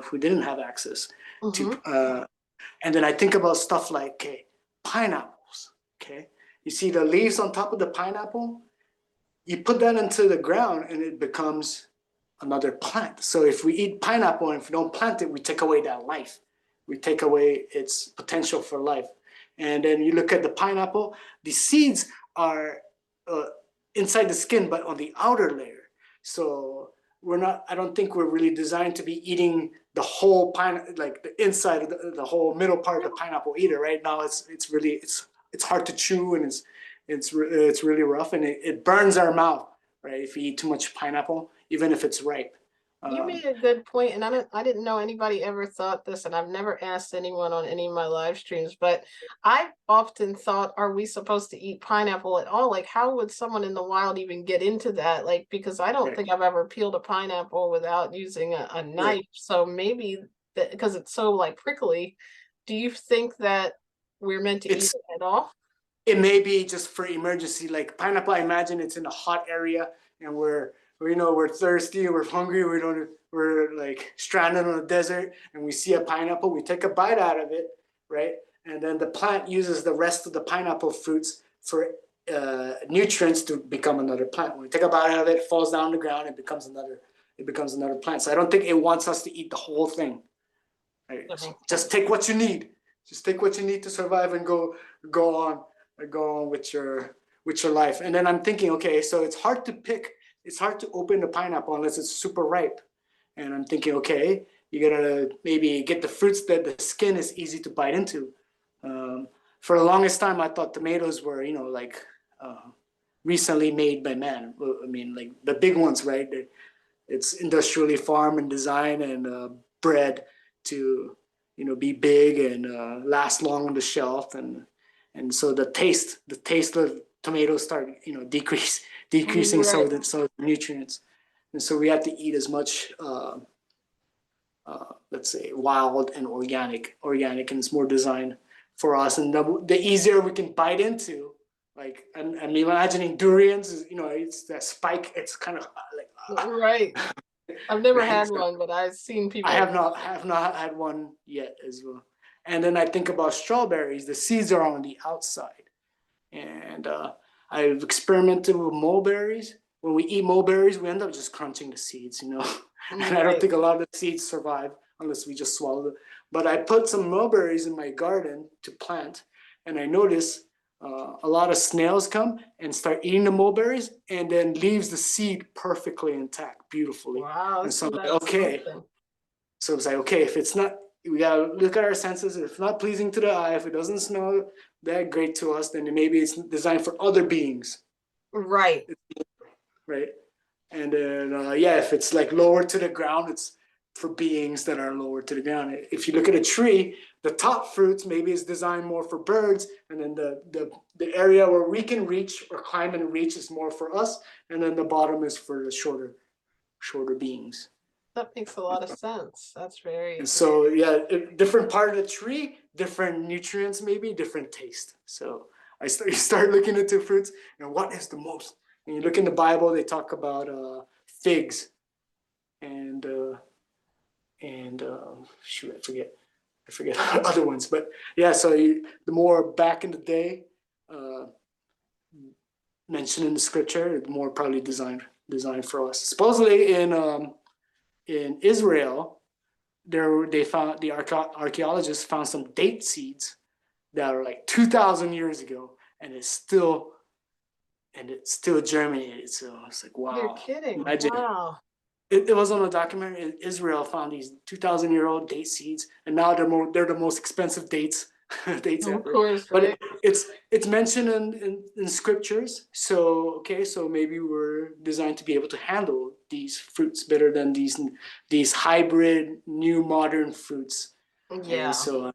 who didn't have access to. Mm-hmm. And then I think about stuff like, okay, pineapples. Okay, you see the leaves on top of the pineapple, you put that into the ground and it becomes another plant. So if we eat pineapple and if we don't plant it, we take away that life. We take away its potential for life. And then you look at the pineapple, the seeds are uh, inside the skin, but on the outer layer. So I don't think we're really designed to be eating the whole like the inside of the whole middle part of the pineapple either. Right now, it's hard to chew, and it's really rough, and it burns our mouth, right? If you eat too much pineapple, even if it's ripe. You Um, made a good point, and I didn't know anybody ever thought this, and I've never asked anyone on any of my live streams, but I've often thought, are we supposed to eat pineapple at all? Like, how would someone in the wild even get into that? Like, because I don't right, think I've ever peeled a pineapple without using a right. knife. So maybe that, because it's so like prickly, do you think that we're meant to eat It's it at all? it may be just for emergency, like pineapple. I imagine it's in a hot area, and we're thirsty, we're hungry, we're like stranded on a desert, and we see a pineapple, we take a bite out of it, right? And then the plant uses the rest of the pineapple fruits for nutrients to become another plant. When we take a bite out of it, it falls down the ground, it becomes another plant. So I don't think it wants us to eat the whole thing. Right? That So makes just sense. take what you need. Just take what you need to survive, and go on go on with your life. And then I'm thinking, okay, so it's hard to open the pineapple unless it's super ripe. And I'm thinking, okay, you gotta maybe get the fruits that the skin is easy to bite into. Um, for the longest time, I thought tomatoes were, like uh, recently made by man. I mean, like the big ones, right? It's industrially farmed and designed and bred to, be big and last long on the shelf, and so the taste of tomatoes start, decreasing Right. some of the nutrients, and so we have to eat as much, let's say, wild and organic, and it's more designed for us, and the easier we can bite into. Like, I'm imagining durians, it's that spike. It's kind of like, Right. I've never right. had So one, but I've seen I people. have not had one yet as well. And then I think about strawberries. The seeds are on the outside, and I've experimented with mulberries. When we eat mulberries, we end up just crunching the seeds. And I don't Right. think a lot of the seeds survive unless we just swallow them. But I put some mulberries in my garden to plant, and I notice a lot of snails come and start eating the mulberries, and then leaves the seed perfectly intact, beautifully. Wow, And so see, I'm like, that's okay. something. So it's like, okay, if it's not, we gotta look at our senses. If it's not pleasing to the eye, if it doesn't smell that great to us, then maybe it's designed for other beings, Right. right? And then, yeah, if it's like lower to the ground, for beings that are lower to the ground. If you look at a tree, the top fruits maybe is designed more for birds, and then the area where we can reach or climb and reach is more for us, and then the bottom is for the shorter beings. That makes a lot of sense. That's very. And so, yeah, different part of the tree, different nutrients, maybe different taste. So you start looking into fruits and what is the most. And you look in the Bible, they talk about figs and shoot, I forget other ones. But yeah, so the more back in the day mentioned in the scripture, the more probably designed for us. Supposedly in Israel, they found, the archaeologists found some date seeds that are like 2,000 years ago, and it's still germinated. So it's like, wow. You're kidding. Imagine. Wow. It was on a documentary. Israel found these 2,000-year-old date seeds, and now they're the most expensive dates ever. Of course, but right? it's mentioned in scriptures. So okay, so maybe we're designed to be able to handle these fruits better than these hybrid new modern fruits. Yeah. And so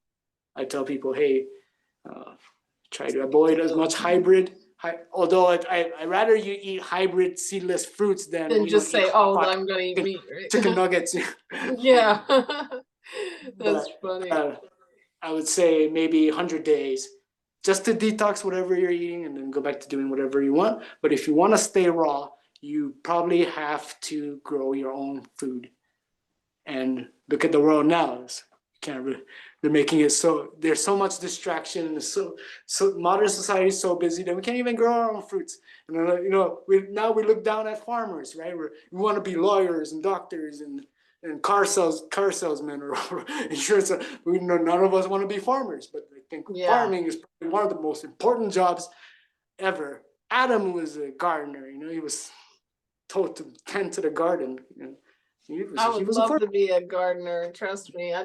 I tell people, hey, try to avoid as much hybrid. Although I rather you eat hybrid seedless fruits than just say, oh, I'm gonna eat meat, right? chicken nuggets. Yeah. But, That's funny. I would say maybe 100 days just to detox whatever you're eating and then go back to doing whatever you want. But if you want to stay raw, you probably have to grow your own food. And look at the world now. They're making it so there's so much distraction, and so modern society is so busy that we can't even grow our own fruits. And we look down at farmers, right? We want to be lawyers and doctors and car salesmen or insurance. None of us want to be farmers, but I think farming is probably one of the most important jobs ever. Adam was a gardener. He was told to tend to the garden. I would love to be a gardener. Trust me. I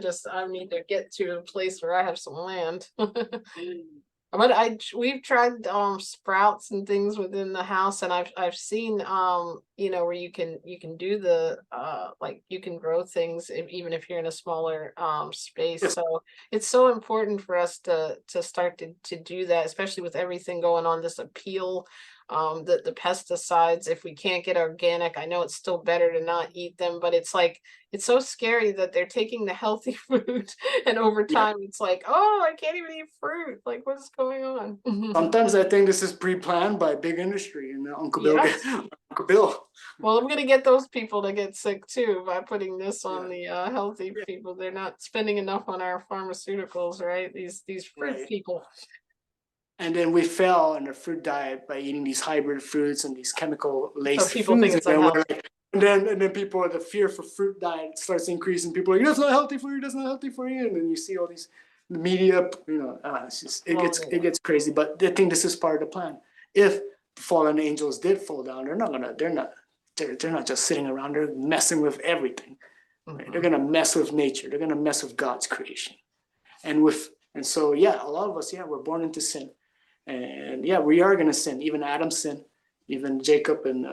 need to get to a place where I have some land. But we've tried sprouts and things within the house, and I've seen where you can do the like you can grow things even if you're in a smaller space. Yes. So it's so important for us to start to do that, especially with everything going on, this appeal, the pesticides. If we can't get organic, I know it's still better to not eat them, but it's like it's so scary that they're taking the healthy food and over time it's like, oh, I can't even eat fruit. Like, what's going on? Sometimes I think this is pre-planned by big industry and Uncle Bill. Well, I'm gonna get those people to get sick too by putting this on the healthy people. They're not spending enough on our pharmaceuticals, right? These fruit people. And then we fell in the fruit diet by eating these hybrid fruits and these chemical laced So people foods. think it's unhealthy. And then people, the fear for fruit diet starts increasing. People are like, that's not healthy for you, that's not healthy for you. And then you see all these media, it gets crazy. But they think this is part of the plan. If fallen angels did fall down, they're not just sitting around, they're messing with everything. Right? They're gonna mess with nature, they're gonna mess with God's creation. And so a lot of us, we're born into sin. And we are going to sin. Even Adam sinned, even Jacob and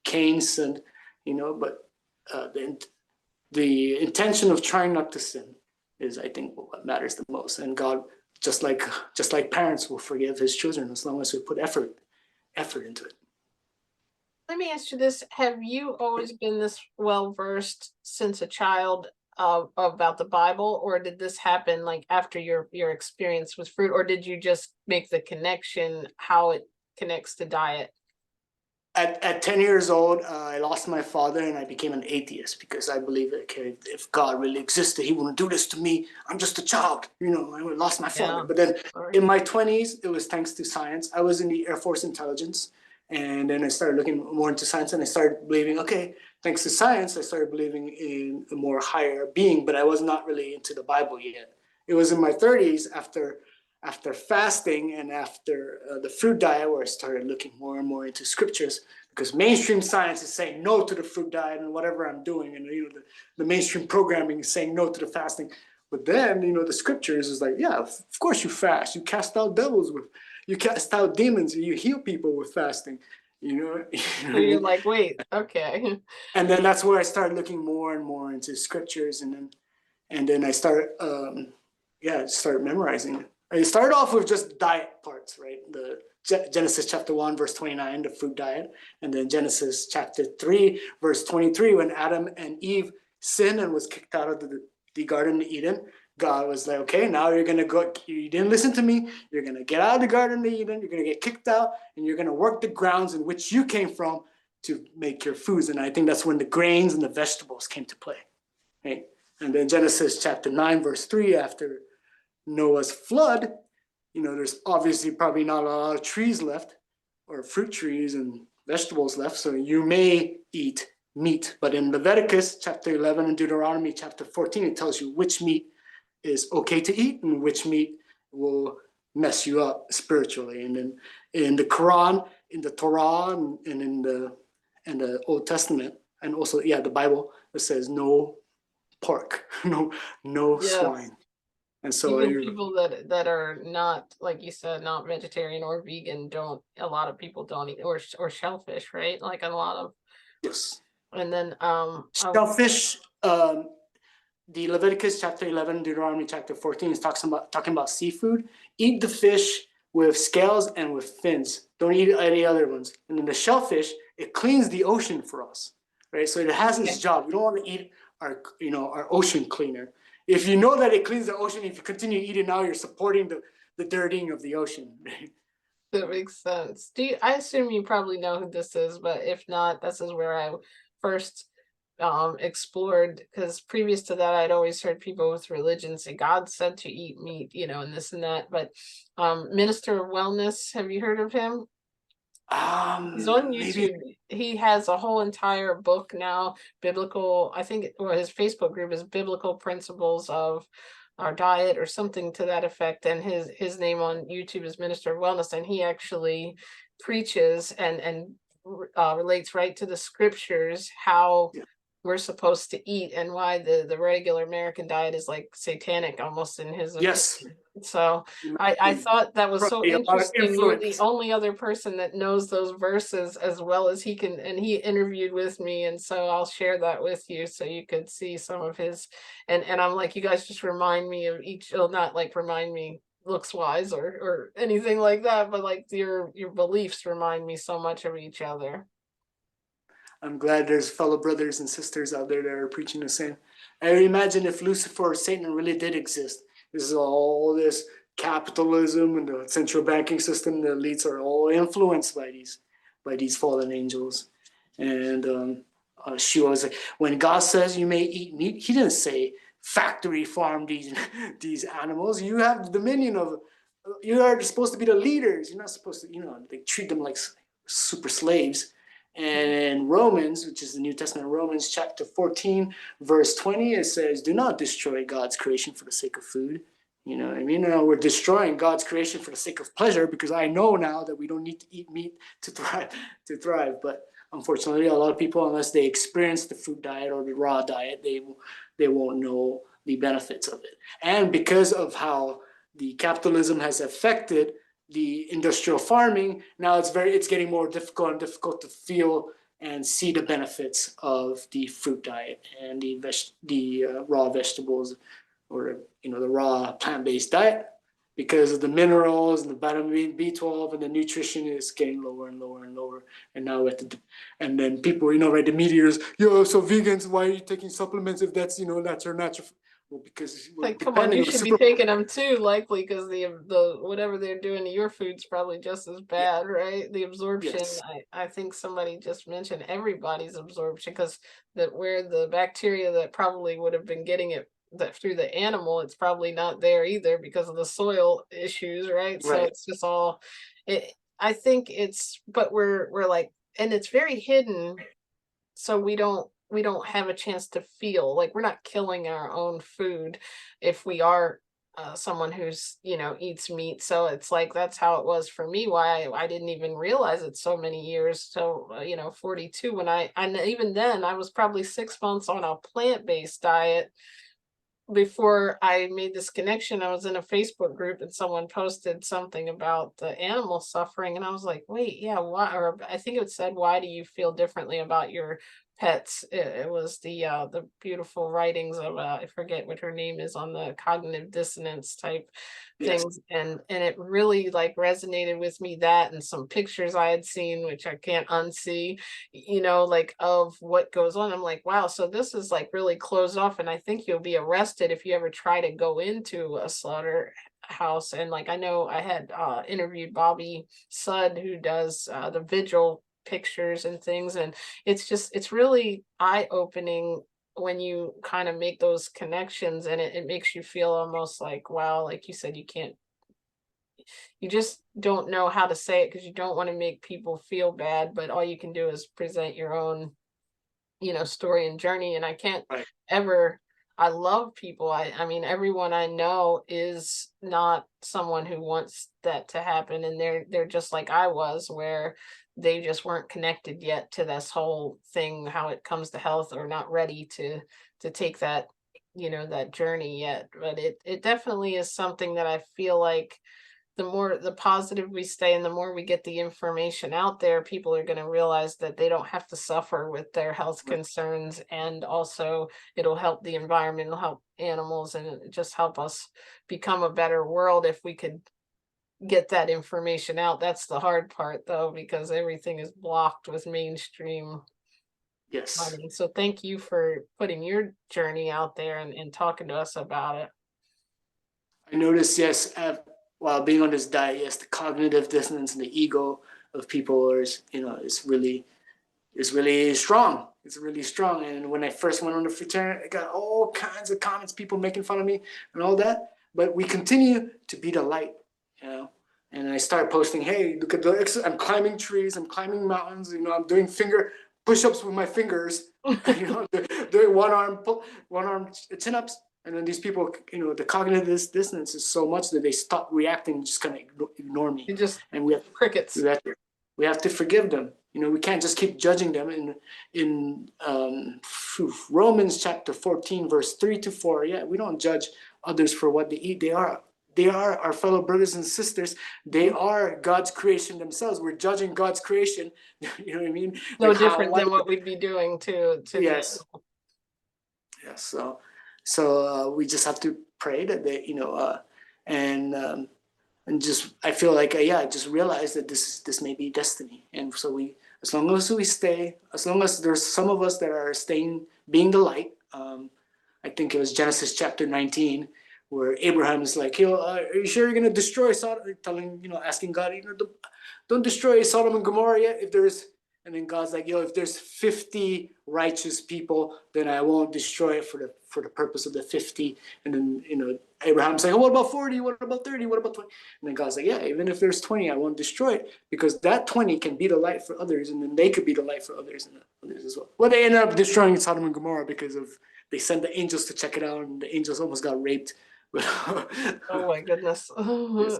Cain sinned, but the intention of trying not to sin is, I think, what matters the most. And God, just like parents, will forgive his children as long as we put effort into it. Let me ask you this. Have you always been this well-versed since a child about the Bible, or did this happen like after your experience with fruit, or did you just make the connection how it connects to diet? At 10 years old, I lost my father and I became an atheist because I believe if God really existed, he wouldn't do this to me. I'm just a child, I lost my father. But then in my 20s, it was thanks to science. I was in the Air Force intelligence, and then I started looking more into science, and I started believing, okay, thanks to science, I started believing in a more higher being, but I was not really into the Bible yet. It was in my 30s after fasting and after the fruit diet where I started looking more and more into scriptures, because mainstream science is saying no to the fruit diet and whatever I'm doing, and the mainstream programming is saying no to the fasting. But then the scriptures is like, of course you fast, you cast out devils you cast out demons, you heal people with fasting. you know, you know So what I you're mean? like, wait, okay. And then that's where I started looking more and more into scriptures, and then I started started memorizing it. I started off with just diet parts, right? The Genesis chapter 1 verse 29, the fruit diet, and then Genesis chapter 3 verse 23, when Adam and Eve sinned and was kicked out of the Garden of Eden. God was like, okay, now you're gonna go. You didn't listen to me. You're gonna get out of the Garden of Eden. You're gonna get kicked out, and you're gonna work the grounds in which you came from to make your foods. And I think that's when the grains and the vegetables came to play, right? And then Genesis chapter 9 verse 3, after Noah's flood, there's obviously probably not a lot of trees left, or fruit trees and vegetables left, so you may eat meat. But in Leviticus chapter 11 and Deuteronomy chapter 14, it tells you which meat is okay to eat and which meat will mess you up spiritually. And then in the Quran, in the Torah, and in the Old Testament, and also the Bible, it says no pork, no Yeah. swine. And so Even people that are not, like you said, not vegetarian or vegan, a lot of people don't eat, or shellfish, right? Like a lot of, yes, and then shellfish. The Leviticus chapter 11, Deuteronomy chapter 14 is talking about seafood. Eat the fish with scales and with fins. Don't eat any other ones. And then the shellfish, it cleans the ocean for us, right? So it has its job. We don't want to eat our ocean cleaner. If you know that it cleans the ocean, if you continue eating now, you're supporting the dirtying of the ocean. that makes sense. I assume you probably know who this is, but if not, this is where I first explored, because previous to that I'd always heard people with religion say God said to eat meat, and this and that. But Minister of Wellness, have you heard of him? He's on Maybe. YouTube. He has a whole entire book now, biblical, I think, or his Facebook group is Biblical Principles of Our Diet or something to that effect. And his name on YouTube is Minister of Wellness, and he actually preaches and relates right to the scriptures how Yeah. we're supposed to eat, and why the regular American diet is like satanic almost, in his opinion. Yes. So I thought that was so Probably a lot of interesting. You're the influence. only other person that knows those verses as well as he can, and he interviewed with me, and so I'll share that with you so you could see some of his, and I'm like, you guys just remind me of each, well, not like remind me looks wise or anything like that, but like your beliefs remind me so much of each other. I'm glad there's fellow brothers and sisters out there that are preaching the same. I imagine if Lucifer or Satan really did exist, this is all this capitalism and the central banking system, the elites are all influenced by these fallen angels. And she was like, when God says you may eat meat, he didn't say factory farm these animals. You have the dominion of, you are supposed to be the leaders. You're not supposed to, they treat them like super slaves. And in Romans, which is the New Testament, Romans chapter 14, verse 20, it says, do not destroy God's creation for the sake of food. You know what I mean? We're destroying God's creation for the sake of pleasure, because I know now that we don't need to eat meat to thrive. But unfortunately, a lot of people, unless they experience the fruit diet or the raw diet, they won't know the benefits of it. And because of how the capitalism has affected the industrial farming, now it's getting more difficult to feel and see the benefits of the fruit diet and the raw vegetables, or the raw plant-based diet, because of the minerals and the vitamin B12, and the nutrition is getting lower and lower and lower. And now and then people, right, the media is, so vegans, why are you taking supplements if that's that's your natural? Well, because we're Like, come on, depending you on should be super. taking them too, likely, because the whatever they're doing to your food's probably just as Yeah. bad, right? The absorption, Yes. I think somebody just mentioned everybody's absorption, because that where the bacteria that probably would have been getting it that through the animal, it's probably not there either because of the soil issues, right? So Right. it's just all I think but we're like, and it's very hidden, so we don't have a chance to feel like we're not killing our own food if we are someone who's eats meat. So it's like, that's how it was for me, why I didn't even realize it so many years. So 42, when and even then I was probably 6 months on a plant-based diet before I made this connection, I was in a Facebook group and someone posted something about the animal suffering. And I was like, wait, yeah, why? Or I think it said, why do you feel differently about your pets? It was the beautiful writings of, I forget what her name is, on the cognitive dissonance type Yes. things. And it really like resonated with me, that and some pictures I had seen, which I can't unsee, like of what goes on. I'm like, wow, so this is like really closed off. And I think you'll be arrested if you ever try to go into a slaughterhouse. And like, I know I had interviewed Bobby Sudd, who does the vigil pictures and things. And it's really eye-opening when you kind of make those connections, and it makes you feel almost like, wow, like you said, you just don't know how to say it because you don't want to make people feel bad, but all you can do is present your own, story and journey. And I can't Right. ever, I love people. I mean, everyone I know is not someone who wants that to happen. And they're just like I was, where they just weren't connected yet to this whole thing, how it comes to health, or not ready to take that, that journey yet. But it definitely is something that I feel like the positive we stay and the more we get the information out there, people are going to realize that they don't have to suffer with their health Right. concerns. And also it'll help the environment, it'll help animals, and it just help us become a better world if we could get that information out. That's the hard part though, because everything is blocked with mainstream Yes. money. So thank you for putting your journey out there and talking to us about it. I noticed, yes, while being on this diet, yes, the cognitive dissonance and the ego of people is really strong. It's really strong. And when I first went on the Fruitarian, I got all kinds of comments, people making fun of me and all that. But we continue to be the light, you know. And I started posting, hey, look at I'm climbing trees, I'm climbing mountains, I'm doing finger push-ups with my fingers, doing one arm chin-ups. And then these people, the cognitive dissonance is so much that they stop reacting and just kind of ignore me. You just And we have crickets. we have to forgive them. We can't just keep judging them. In Romans chapter 14, verse 3-4, yeah, we don't judge others for what they eat. They are our fellow brothers and sisters. They are God's creation themselves. We're judging God's creation. You know what I mean? No Like different than what we'd be doing to the yes, yes. So we just have to pray that they, and just I feel like I just realized that this may be destiny. And so as long as there's some of us that are staying, being the light. I think it was Genesis chapter 19, where Abraham is like, are you sure you're gonna destroy Sodom? Asking God, don't destroy Sodom and Gomorrah yet. And then God's like, if there's 50 righteous people, then I won't destroy it for the purpose of the 50. And then Abraham's like, what about 40? What about 30? What about 20? And then God's like, yeah, even if there's 20, I won't destroy it, because that 20 can be the light for others, and then they could be the light for others and others as well. Well, they ended up destroying Sodom and Gomorrah because they sent the angels to check it out, and the angels almost got raped. Oh my goodness. Yes.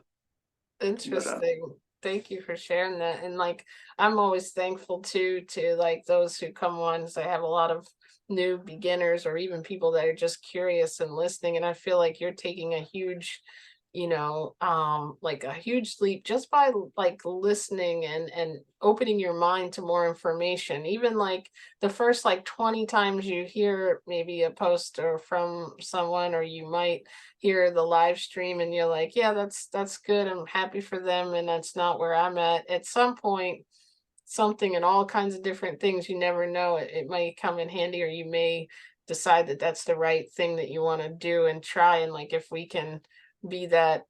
But Interesting. Thank you for sharing that. And like, I'm always thankful too to like those who come on, because I have a lot of new beginners or even people that are just curious and listening. And I feel like you're taking a huge, like a huge leap just by like listening and opening your mind to more information. Even like the first like 20 times you hear maybe a post or from someone, or you might hear the live stream and you're like, yeah, that's good, I'm happy for them, and that's not where I'm at some point. Something and all kinds of different things, you never know, it may come in handy, or you may decide that that's the right thing that you want to do and try. And like, if we can be that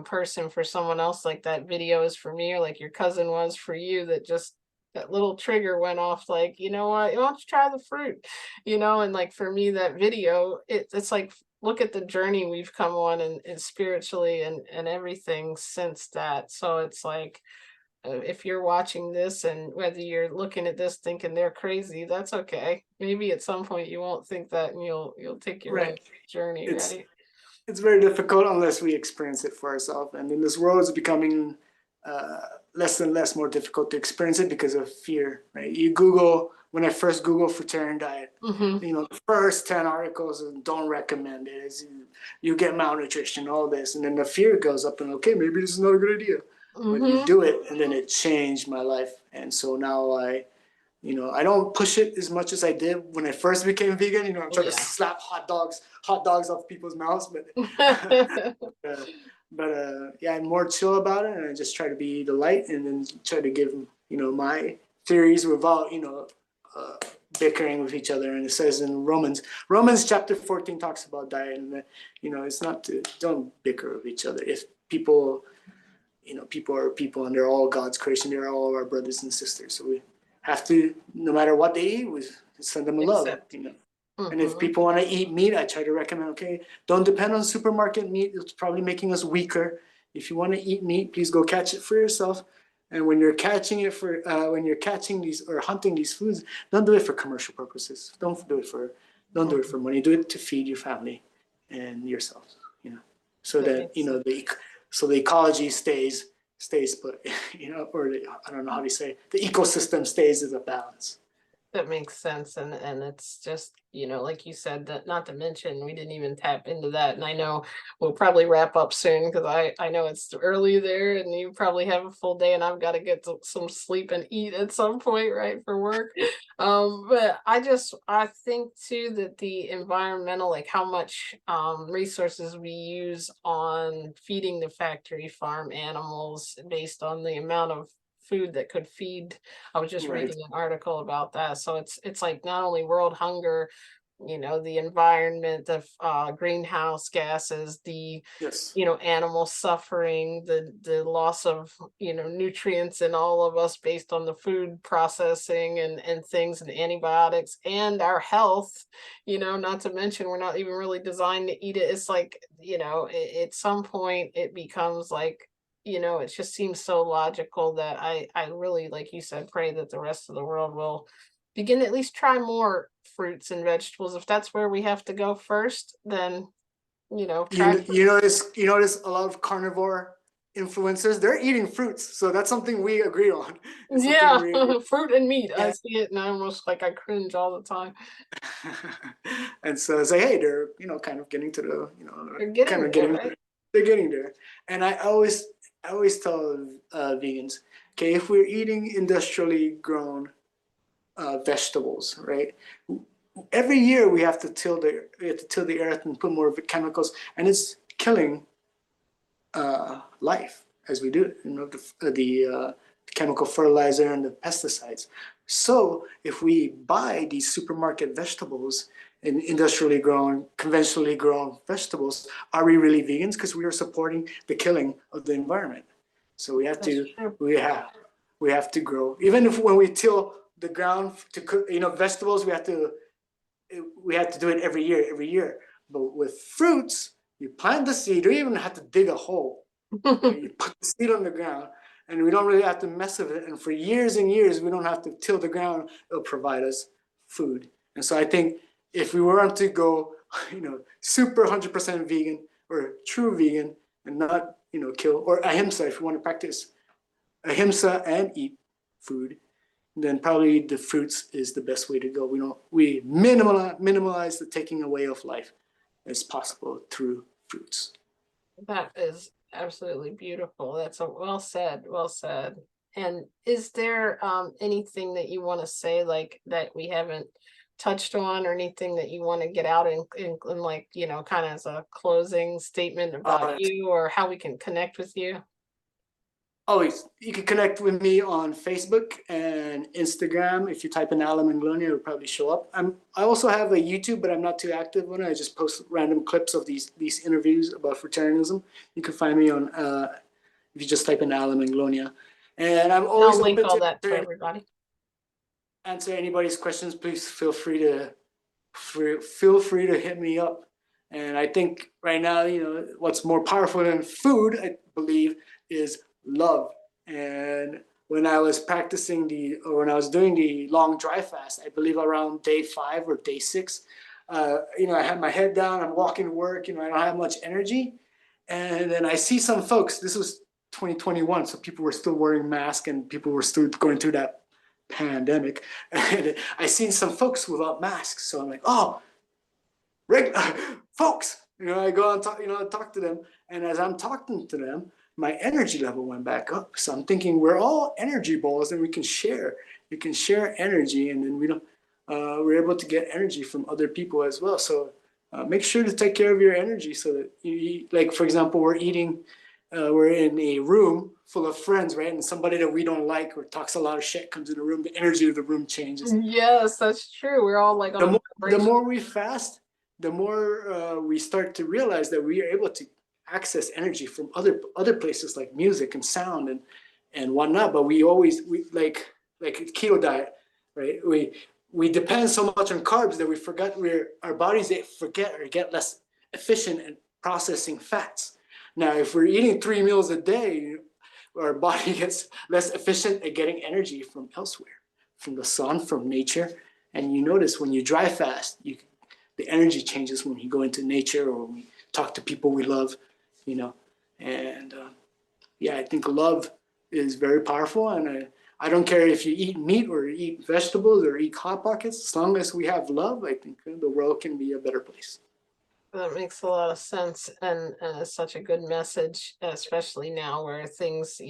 person for someone else, like that video is for me, or like your cousin was for you, that just that little trigger went off, like, what, why don't you try the fruit, and like for me, that video, it's like, look at the journey we've come on, and spiritually and everything since that. So it's like, if you're watching this, and whether you're looking at this thinking they're crazy, that's okay. Maybe at some point you won't think that, and you'll take your own right, journey, it's right? it's very difficult unless we experience it for ourselves. And in this world, it's becoming less and less more difficult to experience it because of fear, right? You Google, when I first Googled Fruitarian diet, the first 10 articles don't recommend it. You get malnutrition, all this, and then the fear goes up and okay, maybe this is not a good idea. But you do it, and then it changed my life. And so now I don't push it as much as I did when I first became vegan. I'm trying to slap hot dogs off people's mouths, yeah, I'm more chill about it, and I just try to be the light, and then try to give my theories without bickering with each other. And it says in Romans chapter 14 talks about diet, and it's not to don't bicker with each other. If people are people, and they're all God's creation, they're all our brothers and sisters. So we have to, no matter what they eat, we send them love. And if people want to eat meat, I try to recommend, okay, don't depend on supermarket meat. It's probably making us weaker. If you want to eat meat, please go catch it for yourself. And when you're catching these or hunting these foods, don't do it for commercial purposes. Don't do it for money. Do it to feed your family and yourself. So that the ecology stays put. Or I don't know how to say it. The ecosystem stays as a balance. That makes sense. And it's just, like you said, that not to mention, we didn't even tap into that. And I know we'll probably wrap up soon because I know it's early there and you probably have a full day and I've got to get some sleep and eat at some point, right, for work. But I think too that the environmental, like how much resources we use on feeding the factory farm animals based on the amount of food that could feed. I was just reading an article about that. So it's like not only world hunger, the environment, the greenhouse gases, the animal suffering, the loss of nutrients in all of us based on the food processing and things and antibiotics and our health, not to mention we're not even really designed to eat it. It's like, at some point it becomes like, it just seems so logical that I really, like you said, pray that the rest of the world will begin to at least try more fruits and vegetables. If that's where we have to go first, then, try. You notice a lot of carnivore influencers, they're eating fruits. So that's something we agree on. Fruit and meat. Yeah. I see it and I almost I cringe all the time. And so it's like, hey, they're, kind of getting to the, they're getting there. And I always tell vegans, okay, if we're eating industrially grown vegetables, right? Every year we have to till the earth and put more chemicals, and it's killing life as we do it. The chemical fertilizer and the pesticides. So if we buy these supermarket vegetables and industrially grown, conventionally grown vegetables, are we really vegans? Because we are supporting the killing of the environment. So we have to grow. Even if when we till the ground to cook, vegetables, we have to do it every year. But with fruits, you plant the seed. You don't even have to dig a hole. You put the seed on the ground, and we don't really have to mess with it. And for years and years, we don't have to till the ground. It'll provide us food. And so I think if we were to go, super 100% vegan or true vegan and not, kill, or ahimsa, if you want to practice ahimsa and eat food, then probably the fruits is the best way to go. We minimize the taking away of life as possible through fruits. That is absolutely beautiful. That's well said. And is there anything that you want to say that we haven't touched on, or anything that you want to get out in kind of as a closing statement about you or how we can connect with you? Always. You can connect with me on Facebook and Instagram. If you type in Allen Manglona, it'll probably show up. I also have a YouTube, but I'm not too active on it. I just post random clips of these interviews about fruitarianism. You can find me on if you just type in Allen Manglona. And I'm always I'll link all that to everybody. Answer anybody's questions. Please feel free to hit me up. And I think right now, what's more powerful than food, I believe, is love. And when I was when I was doing the long dry fast, I believe around day 5 or day 6, I had my head down, I'm walking to work, I don't have much energy. And then I see some folks, this was 2021, so people were still wearing masks and people were still going through that pandemic. And I seen some folks without masks, so I'm like, oh, folks, I go and talk to them, and as I'm talking to them, my energy level went back up. So I'm thinking we're all energy balls, and we can share. We can share energy, and then we're able to get energy from other people as well. So make sure to take care of your energy, so that like, for example, we're in a room full of friends, right? And somebody that we don't like or talks a lot of shit comes in the room, the energy of the room changes. Yes, that's true. We're all like on The more we fast, the more we start to realize that we are able to access energy from other places, like music and sound and whatnot. But we like keto diet, right? We depend so much on carbs that we forget our bodies forget or get less efficient at processing fats. Now, if we're eating 3 meals a day, our body gets less efficient at getting energy from elsewhere, from the sun, from nature. And you notice when you dry fast, the energy changes when you go into nature or when we talk to people we love, And I think love is very powerful. And I don't care if you eat meat or eat vegetables or eat Hot Pockets. As long as we have love, I think the world can be a better place. That makes a lot of sense, and it's such a good message, especially now where things,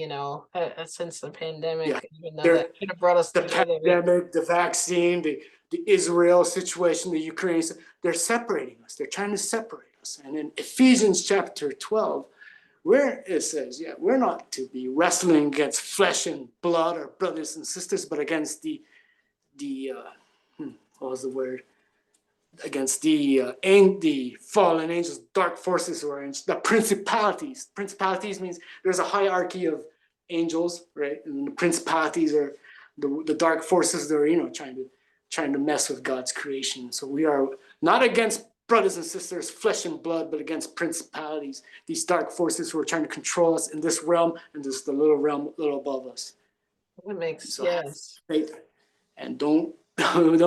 since the pandemic, even though that could have brought us the together. Pandemic, the vaccine, the Israel situation, the Ukraine, they're separating us. They're trying to separate us. And in Ephesians chapter 12, where it says, we're not to be wrestling against flesh and blood, our brothers and sisters, but against the what was the word? Against the fallen angels, dark forces, or the principalities. Principalities means there's a hierarchy of angels, right? And the principalities are the dark forces that are trying to mess with God's creation. So we are not against brothers and sisters, flesh and blood, but against principalities, these dark forces who are trying to control us in this realm and this the little realm a little above us. That makes sense. And don't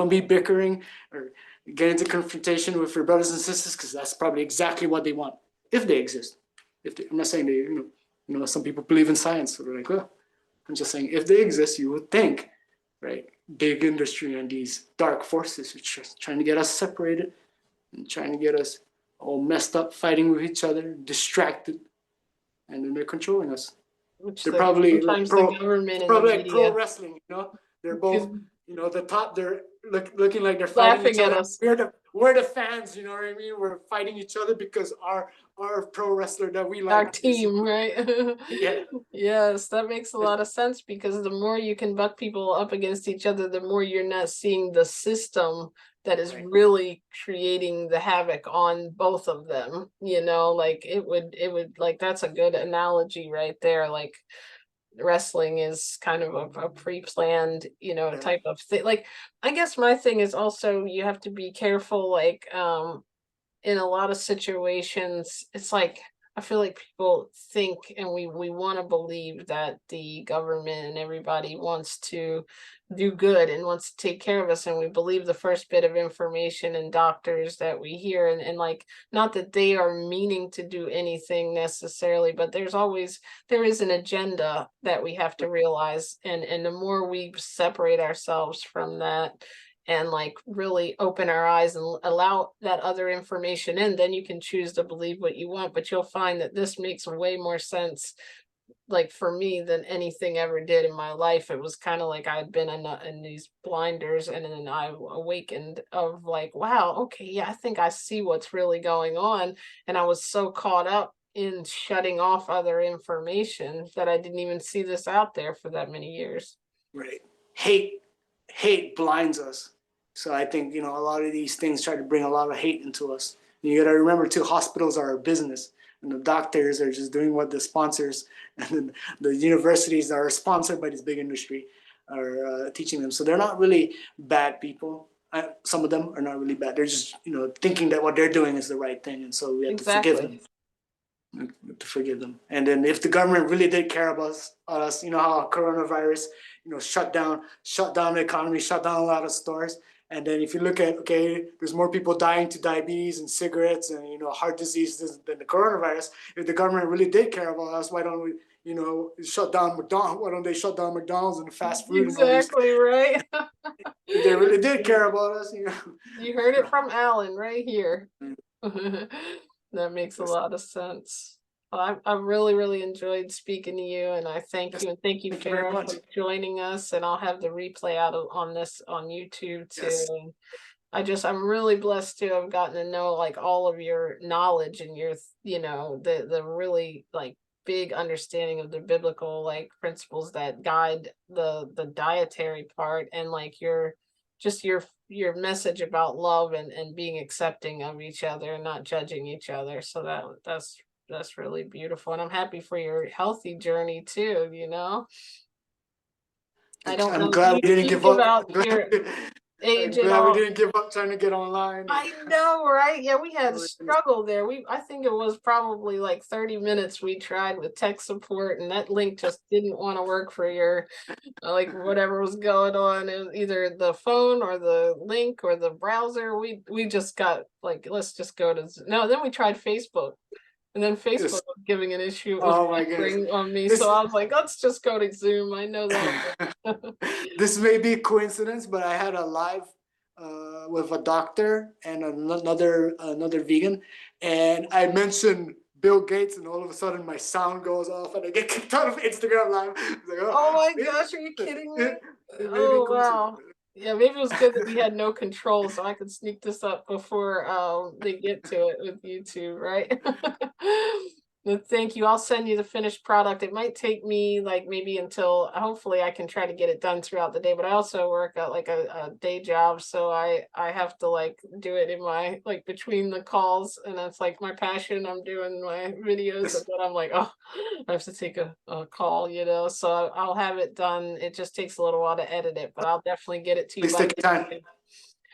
be bickering or get into confrontation with your brothers and sisters, because that's probably exactly what they want, if they exist. I'm not saying they, some people believe in science, so they're like, well, I'm just saying if they exist, you would think, right? Big industry and these dark forces are just trying to get us separated and trying to get us all messed up, fighting with each other, distracted, and then they're controlling us. They're probably like pro wrestling, They're both, the top. They're looking like they're fighting each other. At us. We're the fans, you know what I mean? We're fighting each other because our pro wrestler that we like. Our team, right? Yeah. Yes, that makes a lot of sense, because the more you can buck people up against each other, the more you're not seeing the system that is really creating the havoc on both of them. Like it would like, that's a good analogy right there. Like wrestling is kind of a pre-planned, type of thing. Like, I guess my thing is also, you have to be careful, like, in a lot of situations, it's like, I feel like people think, and we want to believe that the government and everybody wants to do good and wants to take care of us, and we believe the first bit of information and doctors that we hear, and like, not that they are meaning to do anything necessarily, but there is an agenda that we have to realize, and the more we separate ourselves from that and like really open our eyes and allow that other information in, then you can choose to believe what you want. But you'll find that this makes way more sense, like for me, than anything ever did in my life. It was kind of like I'd been in these blinders, and then I awakened of like, wow, okay, yeah, I think I see what's really going on. And I was so caught up in shutting off other information that I didn't even see this out there for that many years. Right. Hate blinds us. So I think, a lot of these things try to bring a lot of hate into us. And you got to remember too, hospitals are a business, and the doctors are just doing what the sponsors and then the universities that are sponsored by this big industry are teaching them. So they're not really bad people. Some of them are not really bad. They're just, thinking that what they're doing is the right thing. And so we have to forgive them. And then if the government really did care about us, how coronavirus, shut down the economy, shut down a lot of stores. And then if you look at, there's more people dying to diabetes and cigarettes and, heart disease than the coronavirus. If the government really did care about us, why don't we, you know, shut down McDonald's. Why don't they shut down McDonald's and fast food and all these? Exactly right. They really did care about us, you know. You heard it from Allen right here. That makes a lot of sense. Well, I really, really enjoyed speaking to you, and I thank Yes, you, and thank you, thank you very Farah, much. for joining us. And I'll have the replay out on this on YouTube too. Yes. And I'm really blessed to have gotten to know like all of your knowledge and your, you know, the really like big understanding of the biblical like principles that guide the dietary part, and like your just your message about love and being accepting of each other and not judging each other. So that's really beautiful, and I'm happy for your healthy journey too, you know. I don't I'm know, glad we didn't do you give give up. out your age I'm at glad we all? didn't give up trying to get online. I know, right? Yeah, we had a Oh, struggle there. I think it was probably like 30 minutes we tried with tech support, and that link just didn't want to work for your like whatever was going on. It was either the phone or the link or the browser. We just got like, let's just go to no, then we tried Facebook. And then Facebook yes. was giving an issue. It was Oh my goodness. buffering on me. This So I was like, let's just go to Zoom. I know that. this may be a coincidence, but I had a live with a doctor and another vegan, and I mentioned Bill Gates, and all of a sudden my sound goes off, and I get kicked out of Instagram Live. Like, Oh my maybe, gosh, are you kidding me? it may be Oh coincidence. wow. Yeah, maybe it was good that we had no control, so I could sneak this up before they get to it with YouTube, right? But thank you. I'll send you the finished product. It might take me like maybe until hopefully I can try to get it done throughout the day, but I also work at like a day job, so I have to like do it in my like between the calls, and that's like my passion. I'm doing my videos, and Yes, then I'm like, oh, I have to take a call, you know. So I'll have it done. It just takes a little while to edit it, but I'll definitely get it to you please by take your time. the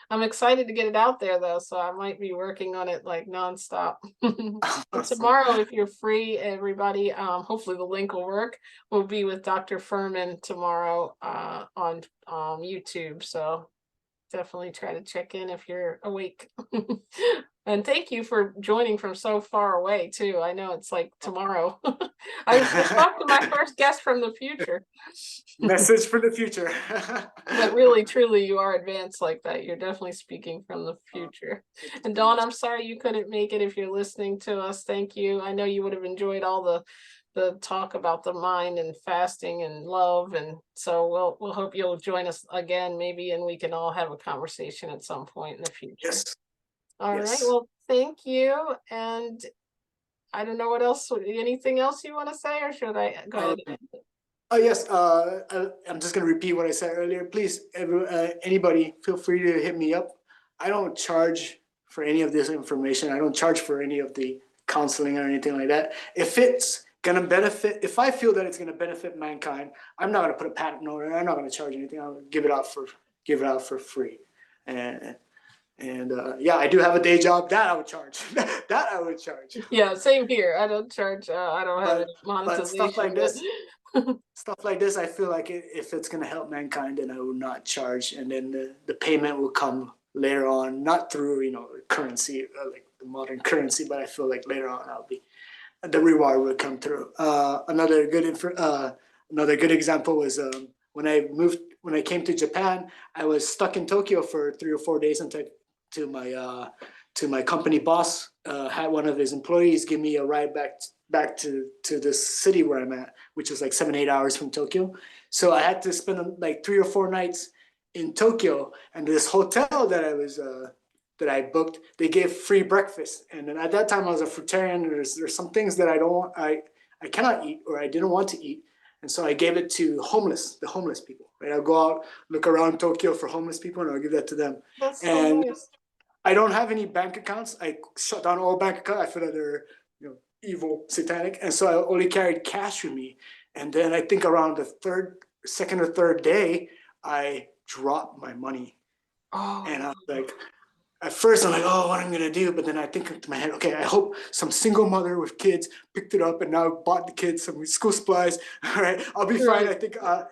I'm excited to get it out there though, so I might be working on it like nonstop. But Awesome. tomorrow, if you're free, everybody, hopefully the link will work. We'll be with Dr. Furman tomorrow on YouTube. So definitely try to check in if you're awake. And thank you for joining from so far away too. I know it's like tomorrow. I just talked to my first guest from the future. Message for the future. But really, truly, you are advanced like that. You're definitely speaking from the future. Thank you And so Dawn, much. I'm sorry you couldn't make it if you're listening to us. Thank you. I know you would have enjoyed all the talk about the mind and fasting and love. And so we'll hope you'll join us again, maybe, and we can all have a conversation at some point in the future. Yes. All right. Yes. Well, thank you. And I don't know what else. Anything else you want to say, or should I go ahead? Oh yes, I'm just gonna repeat what I said earlier. Please, anybody, feel free to hit me up. I don't charge for any of this information. I don't charge for any of the counseling or anything like that. If it's gonna benefit, if I feel that it's gonna benefit mankind, I'm not gonna put a patent on it. I'm not gonna charge anything. I'll give it out for free. And yeah, I do have a day job that I would charge. That I would charge. Yeah, same here. I don't charge. I don't have any But stuff like monetization, this, but stuff like this, I feel like if it's going to help mankind, then I will not charge, and then the payment will come later on, not through currency, like the modern currency, but I feel like later on the reward will come through. Another good example was when I came to Japan. I was stuck in Tokyo for 3 or 4 days until to my company boss had one of his employees give me a ride back to this city where I'm at, which is like 7-8 hours from Tokyo. So I had to spend like 3 or 4 nights in Tokyo, and this hotel that I booked, they gave free breakfast. And then at that time I was a fruitarian. There's some things that I cannot eat, or I didn't want to eat. And so I gave it to the homeless people, right? I'll go out, look around Tokyo for homeless people, and I'll give that to them. that's so And nice. I don't have any bank accounts. I shut down all bank accounts. I feel that they're evil, satanic, and so I only carried cash with me. And then I think around the second or third day, I dropped my money, Oh, and I was like, at first I'm like, oh, what am I gonna do? But then I think into my head, okay, I hope some single mother with kids picked it up and now bought the kids some school supplies. All right, I'll be fine. right. I think I'll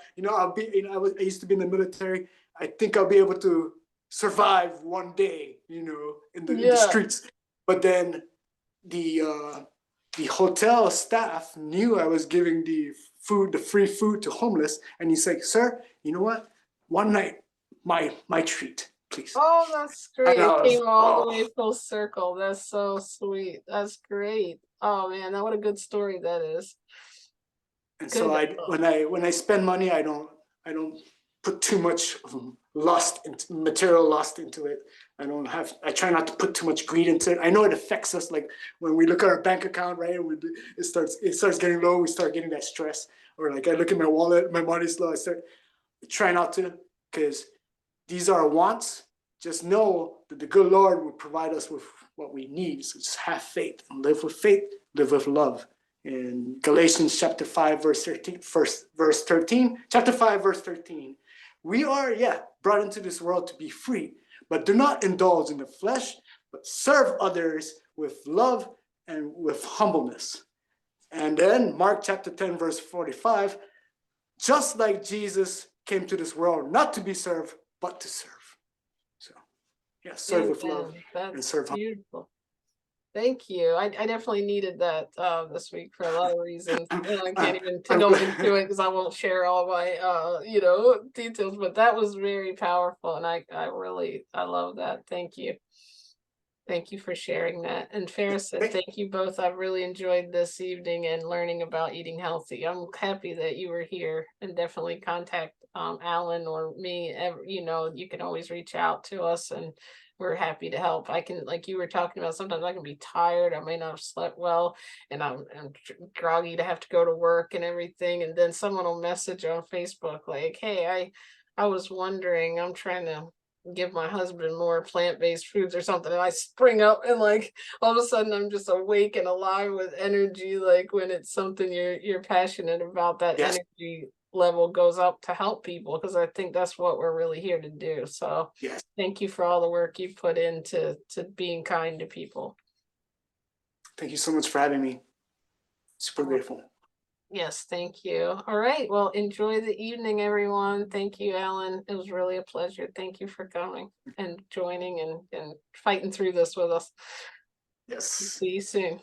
be. I used to be in the military. I think I'll be able to survive one day, in the Yeah. streets. But then the the hotel staff knew I was giving the free food to homeless, and he's like, "Sir, you know what? One night, my treat, please." Oh, that's And great. I It was, came all the way oh. full circle. That's so sweet. That's great. Oh man, that what a good story that is. And so Good. when I spend money, I don't put too much material lust into it. I try not to put too much greed into it. I know it affects us, like when we look at our bank account, right? It starts getting low, we start getting that stress. Or like I look at my wallet, my money's low, I try not to, because these are our wants. Just know that the good Lord will provide us with what we need. So just have faith and live with faith, live with love. In Galatians chapter 5, verse 13, chapter 5, verse 13, we are, brought into this world to be free, but do not indulge in the flesh, but serve others with love and with humbleness. And then Mark chapter 10, verse 45, just like Jesus came to this world, not to be served, but to serve. So, serve with love and That's serve. beautiful. Thank you. I definitely needed that this week for a lot of reasons. And I can't even to go into it because I won't share all my details, but that was very powerful and I love that. Thank you. Thank you for sharing that. And Ferris said, thank you both. I've really enjoyed this evening and learning about eating healthy. I'm happy that you were here, and definitely contact Allen or me. You can always reach out to us and we're happy to help. I can, like you were talking about, sometimes I can be tired. I may not have slept well and I'm groggy to have to go to work and everything. And then someone will message on Facebook like, hey, I was wondering, I'm trying to give my husband more plant-based foods or something, and I spring up and like all of a sudden I'm just awake and alive with energy. Like when it's something you're passionate about, that energy level goes up to help people, because I think that's what we're really here to do. So thank you for all the work you put into being kind to people. Thank you so much for having me. Super grateful. Yes, thank you. All right. Well, enjoy the evening, everyone. Thank you, Alan. It was really a pleasure. Thank you for coming and joining and fighting through this with us. Yes. See you soon.